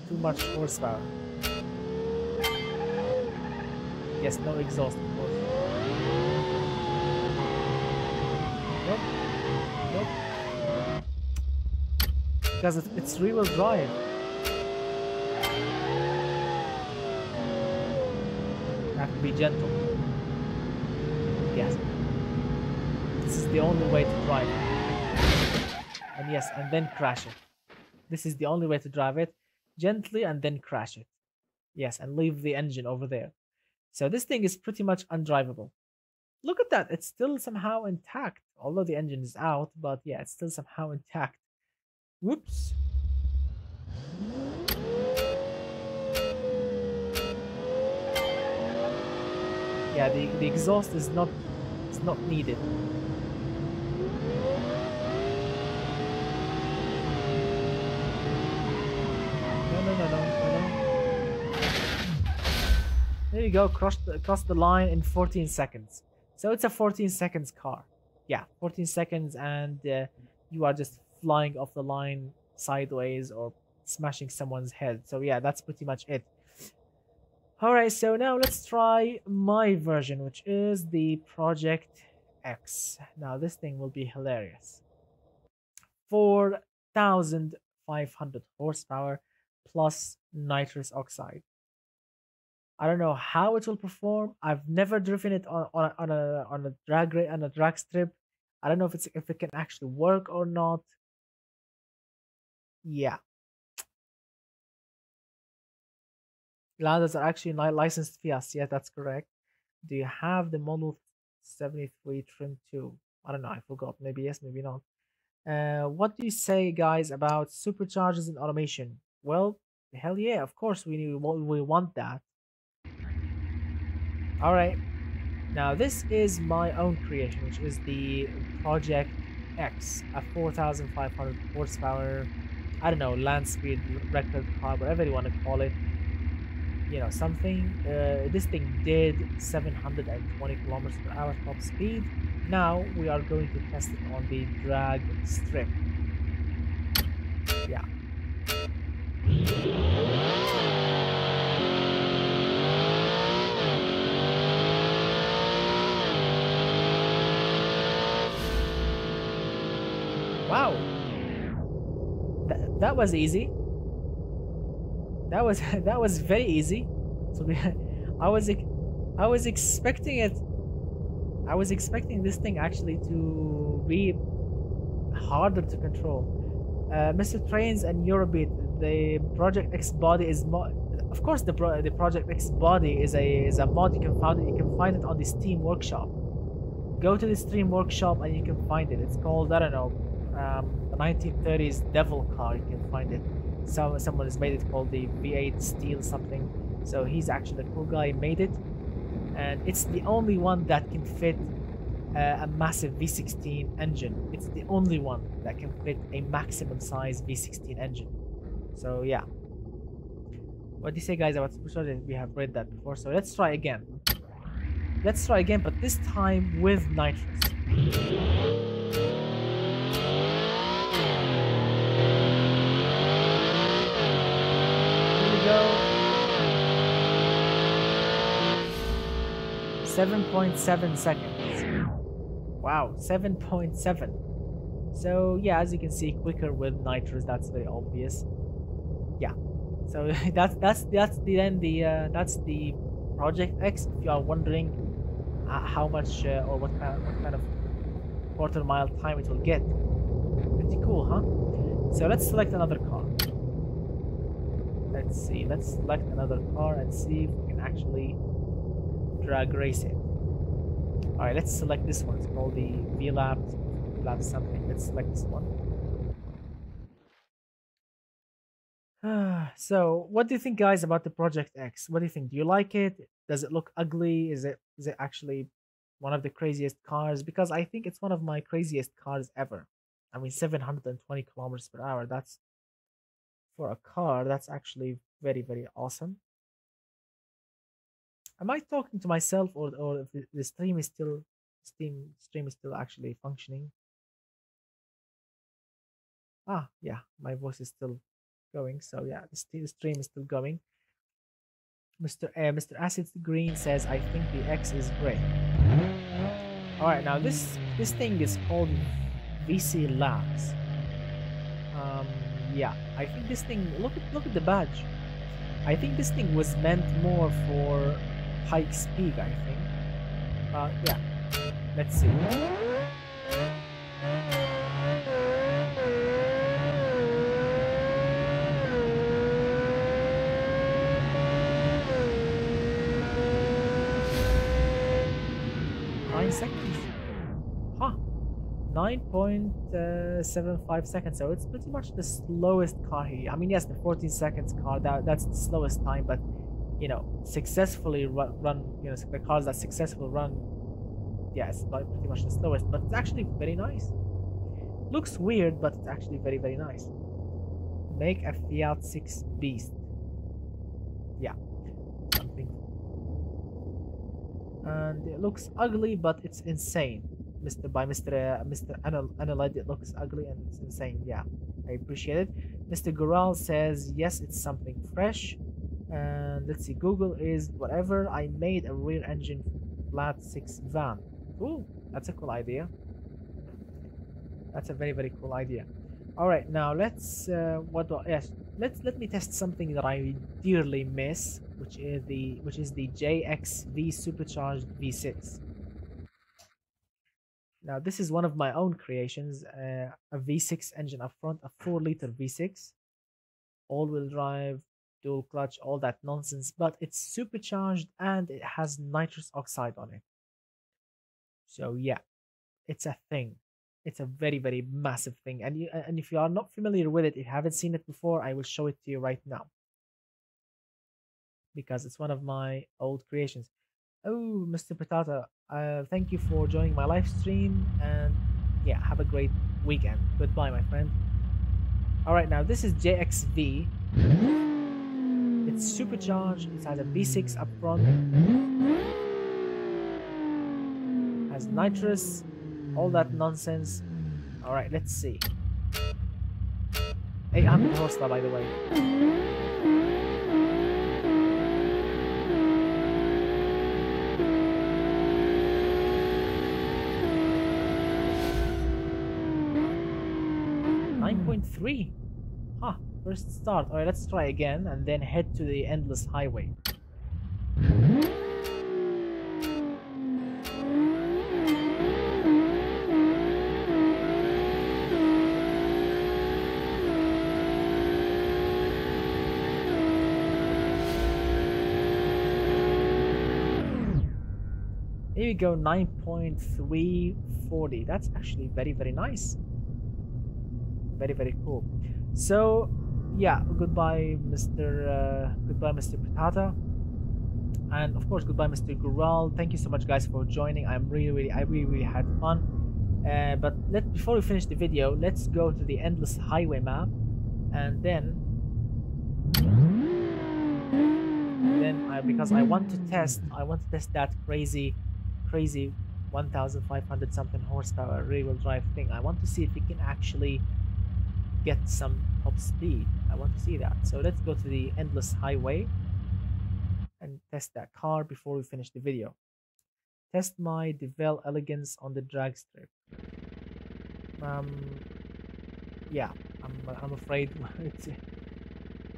Too much horsepower. Yes, no exhaust, of course. Nope. Nope. Because it's rear-wheel drive. You have to be gentle. Yes. This is the only way to drive it. And yes, and then crash it. This is the only way to drive it. Gently and then crash it. Yes, and leave the engine over there. So this thing is pretty much undrivable. Look at that, it's still somehow intact. Although the engine is out, but yeah, it's still somehow intact. Whoops. Yeah, the exhaust is not needed. No. There you go, cross the line in 14 seconds. So it's a 14 seconds car. Yeah, 14 seconds and you are just flying off the line sideways or smashing someone's head. So yeah, that's pretty much it. Alright, so now let's try my version, which is the Project X. Now this thing will be hilarious. 4,500 horsepower plus nitrous oxide. I don't know how it will perform. I've never driven it on a drag strip. I don't know if it can actually work or not. Yeah. Ladas are actually licensed Fiat. Yeah, that's correct. Do you have the Model 73 trim too? I don't know. I forgot. Maybe yes, maybe not. What do you say, guys, about superchargers and automation? Well, hell yeah, of course we want that. All right. Now this is my own creation, which is the Project X, a 4,500 horsepower, I don't know, land speed record car, whatever you want to call it. You know, something. This thing did 720 kilometers per hour top speed. Now we are going to test it on the drag strip. Yeah. Wow. That was easy. That was very easy. So I was expecting it. I was expecting this thing actually to be harder to control. Mr. Trains and Eurobeat, the Project X body is of course the Project X body is a mod. You can find it on the Steam Workshop. Go to the Steam Workshop and you can find it. It's called, I don't know, the 1930s Devil car. You can find it. Someone has made it called the V8 Steel something. So he's actually the cool guy, made it, and it's the only one that can fit a massive V16 engine. It's the only one that can fit a maximum size V16 engine. So yeah. What do you say, guys, about supercharged? We have read that before, so let's try again. Let's try again, but this time with nitrous. Here we go. 7.7 seconds. Wow, 7.7. So yeah, as you can see, quicker with nitrous. That's very obvious. Yeah. So that's the Project X. If you are wondering how much or what kind of quarter mile time it will get. Pretty cool, huh? So let's select another car. Let's see. Let's select another car and see if we can actually drag race it. All right, let's select this one. It's called the VLab something. Let's select this one. So, what do you think, guys, about the Project X? What do you think? Do you like it? Does it look ugly? Is it actually one of the craziest cars? Because I think it's one of my craziest cars ever. I mean, 720 kilometers per hour. That's for a car. That's actually very, very awesome. Am I talking to myself, or if the stream is still actually functioning? Ah, yeah, my voice is still going. So yeah, the stream is still going. Mr. Acid Green says, I think the X is great. All right, now this thing is called VC Labs. Yeah, I think this thing. Look at the badge. I think this thing was meant more for Pikes Peak, I think. Yeah, let's see. 9 seconds. Huh. 9.75 seconds. So it's pretty much the slowest car here. I mean, yes, the 14 seconds car, that's the slowest time, but you know, successfully run, you know, the cars that successfully run, yeah, it's pretty much the slowest, but it's actually very nice. Looks weird, but it's actually very, very nice. Make a Fiat 6 Beast. Yeah, something. And it looks ugly, but it's insane. Mr. Analyte, it looks ugly and it's insane. Yeah, I appreciate it. Mr. Gural says, yes, it's something fresh. And let's see, Google is whatever. I made a rear engine flat 6 van. Cool, that's a cool idea. That's a very, very cool idea. All right, now let's let me test something that I dearly miss, which is the JXV supercharged V6. Now this is one of my own creations, a V6 engine up front, a 4-liter V6, all-wheel drive, dual clutch, all that nonsense, but it's supercharged and it has nitrous oxide on it. So yeah, it's a thing. It's a very, very massive thing, and if you are not familiar with it, if you haven't seen it before, I will show it to you right now because it's one of my old creations. Oh, Mr. Patata, thank you for joining my live stream, and yeah, have a great weekend. Goodbye, my friend. All right, now this is JXV. It's supercharged. It has a V6 up front. Has nitrous. All that nonsense. All right, let's see. 800 horsepower, by the way. .3. Huh, first start. All right, let's try again and then head to the endless highway. Here we go, 9.340. That's actually very, very nice. Very, very cool. So yeah, goodbye Mr. Patata, and of course goodbye Mr. Gural. Thank you so much, guys, for joining. I really had fun. But before we finish the video, let's go to the endless highway map, and then because I want to test. I want to test that crazy 1,500 something horsepower rear-wheel drive thing. I want to see if we can actually get some top speed. I want to see that. So let's go to the endless highway and test that car before we finish the video. Test my Devel elegance on the drag strip. Yeah, I'm afraid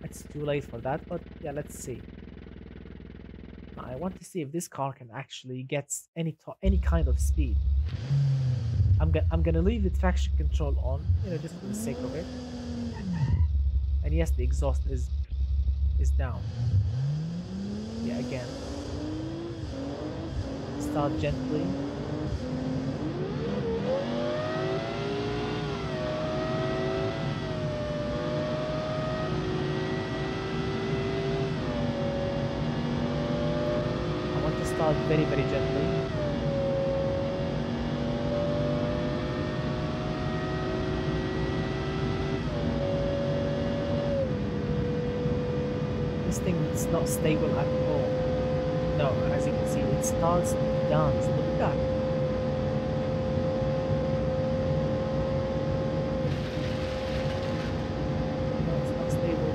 it's too late for that, but yeah, let's see. I want to see if this car can actually get any kind of speed. I'm gonna leave the traction control on, you know, just for the sake of it. And yes, the exhaust is down. Yeah, again. Start gently. I want to start very, very gently. This thing is not stable at all. No, as you can see, it starts and downs. Look at that. No, it's not stable.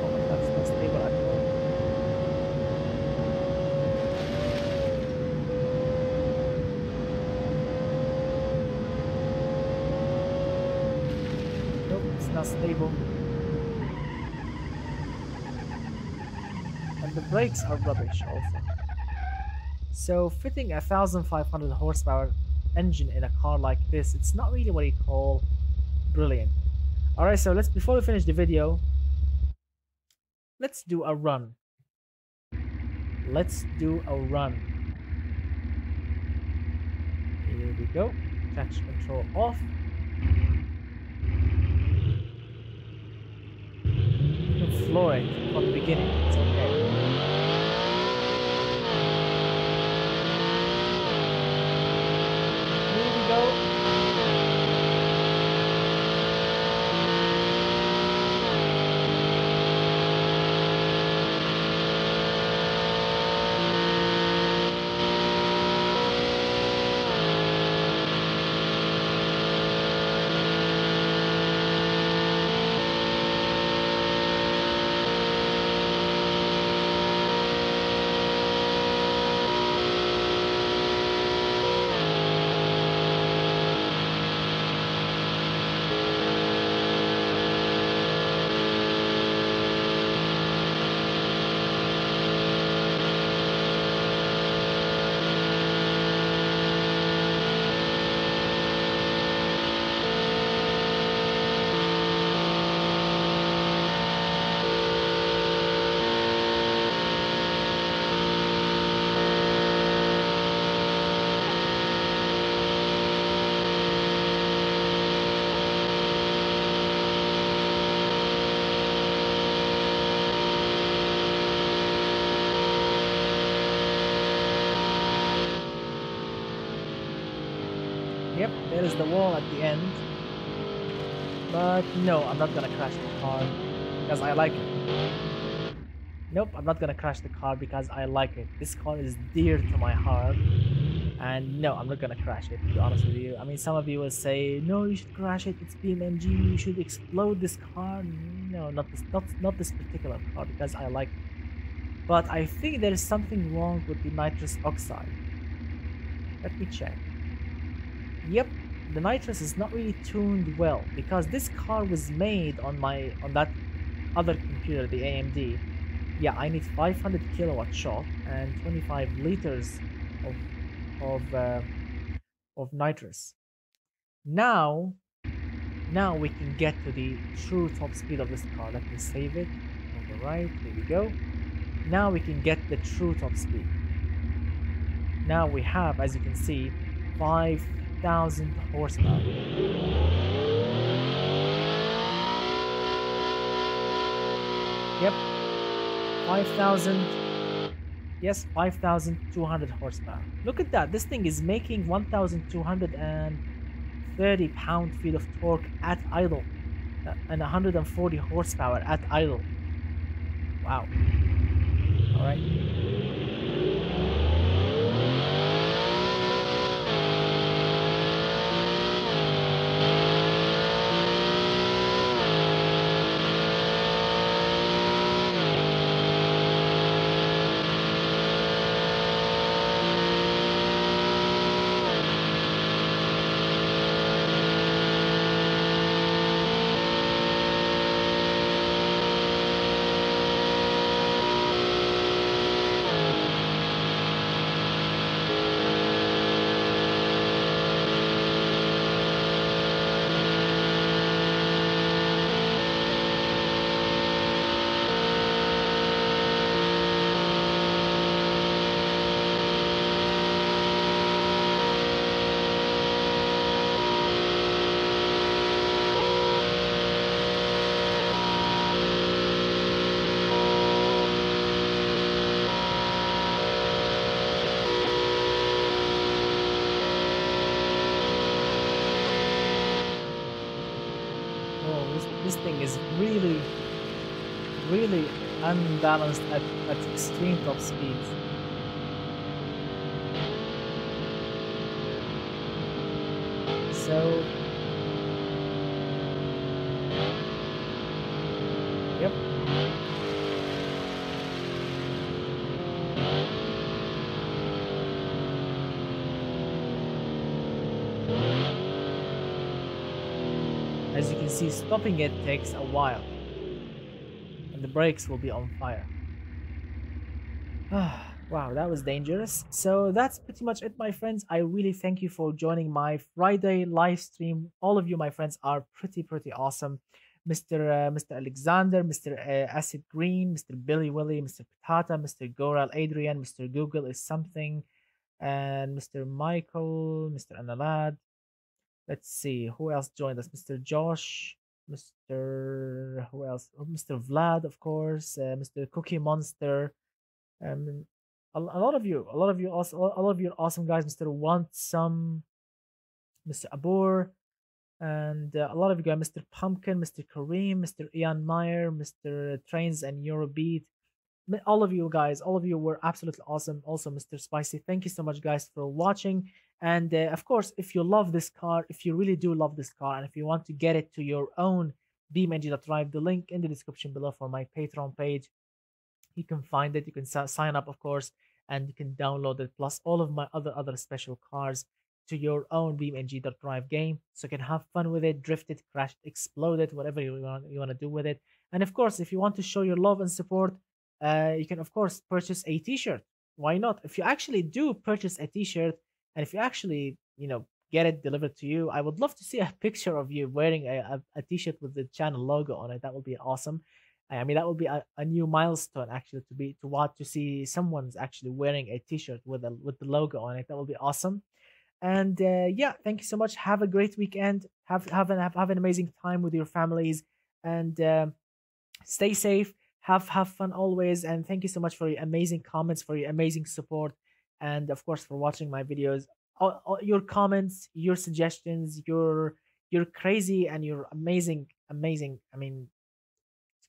Oh my god, it's not stable at all. It's not stable, and the brakes are rubbish also. So fitting a 1,500 horsepower engine in a car like this, it's not really what you call brilliant. Alright, so before we finish the video, let's do a run. Let's do a run. Here we go. Traction control off. Floor it from the beginning, it's okay. Here we go. Yep, there is the wall at the end. But no, I'm not gonna crash the car because I like it. Nope, I'm not gonna crash the car because I like it. This car is dear to my heart. And no, I'm not gonna crash it, to be honest with you. I mean, some of you will say, no, you should crash it, it's BMG, you should explode this car. No, not this particular car, because I like it. But I think there is something wrong with the nitrous oxide. Let me check. Yep, the nitrous is not really tuned well, because this car was made on that other computer, the AMD. Yeah, I need 500 kilowatt shot and 25 liters of nitrous. Now we can get to the true top speed of this car. Let me save it on the right. Here we go. Now we can get the true top speed. Now we have, as you can see, 5,000 horsepower. Yep, 5,000. Yes, 5,200 horsepower. Look at that. This thing is making 1,230 30 pound-feet of torque at idle, and 140 horsepower at idle. Wow. All right. Oh, this thing is really, really unbalanced at extreme top speeds. So, yep. As you can see, stopping it takes a while, and the brakes will be on fire. Wow, that was dangerous. So that's pretty much it, my friends. I really thank you for joining my Friday live stream. All of you, my friends, are pretty awesome. Mr. Alexander, Mr. Acid Green, Mr. Billy Willie, Mr. Patata, Mr. Goral Adrian, Mr. Google is something, and Mr. Michael, Mr. Analad. Let's see who else joined us. Mr. Josh, Mr. Who else? Oh, Mr. Vlad, of course, Mr. Cookie Monster. Um, a lot of you, a lot of you are awesome guys. Mr. Want Some, Mr. Abur, and a lot of you guys, Mr. Pumpkin, Mr. Kareem, Mr. Ian Meyer, Mr. Trains and Eurobeat. All of you guys, all of you were absolutely awesome. Also, Mr. Spicy, thank you so much, guys, for watching. And of course, if you love this car, if you really do love this car, and if you want to get it to your own BeamNG.Drive, the link in the description below for my Patreon page. You can find it. You can sign up, of course, and you can download it. Plus, all of my other special cars to your own BeamNG.Drive game, so you can have fun with it, drift it, crash it, explode it, whatever you want to do with it. And of course, if you want to show your love and support, you can of course purchase a T-shirt. Why not? If you actually do purchase a T-shirt, and if you actually get it delivered to you, I would love to see a picture of you wearing a T-shirt with the channel logo on it. That would be awesome. I mean, that would be a new milestone actually to see someone's actually wearing a T-shirt with the logo on it. That would be awesome. And yeah, thank you so much. Have a great weekend. Have an amazing time with your families, and stay safe. Have fun always. And thank you so much for your amazing comments, for your amazing support, and of course for watching my videos. All your comments, your suggestions, your crazy and your amazing. I mean,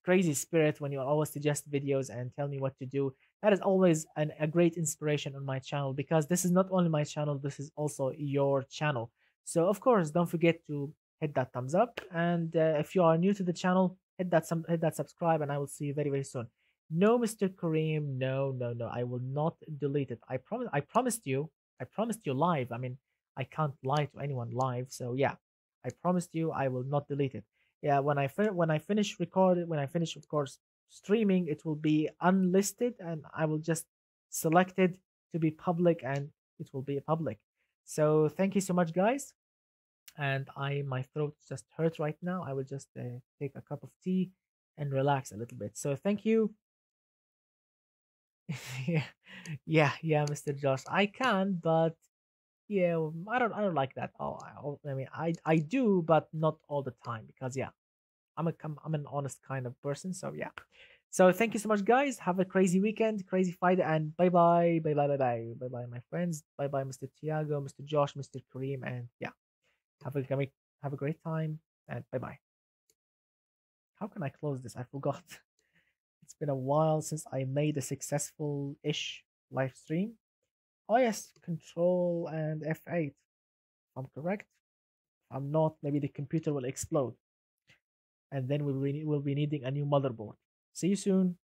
crazy spirit when you always suggest videos and tell me what to do. That is always a great inspiration on my channel, because this is not only my channel, this is also your channel. So of course, don't forget to hit that thumbs up, and if you are new to the channel, hit that subscribe, and I will see you very soon. No, Mr. Kareem, no, I will not delete it. I promised you live. I mean, I can't lie to anyone live, so yeah, I promised you I will not delete it. Yeah, when I finish recording, when I finish, of course, streaming, it will be unlisted, and I will just select it to be public, and it will be public. So thank you so much, guys. And my throat just hurts right now. I will just take a cup of tea and relax a little bit. So thank you. Yeah, yeah, Mr. Josh, I can, but yeah, I don't like that. I mean, I do, but not all the time, because yeah, I'm an honest kind of person. So yeah. So thank you so much, guys. Have a crazy weekend, crazy Friday, and bye bye, my friends. Bye bye, Mr. Tiago, Mr. Josh, Mr. Kareem, and yeah. Have a great have a great time, and bye bye. How can I close this? I forgot. It's been a while since I made a successful-ish live stream. Oh yes, Control and F8. If I'm correct. If I'm not, maybe the computer will explode, and then we'll be needing a new motherboard. See you soon.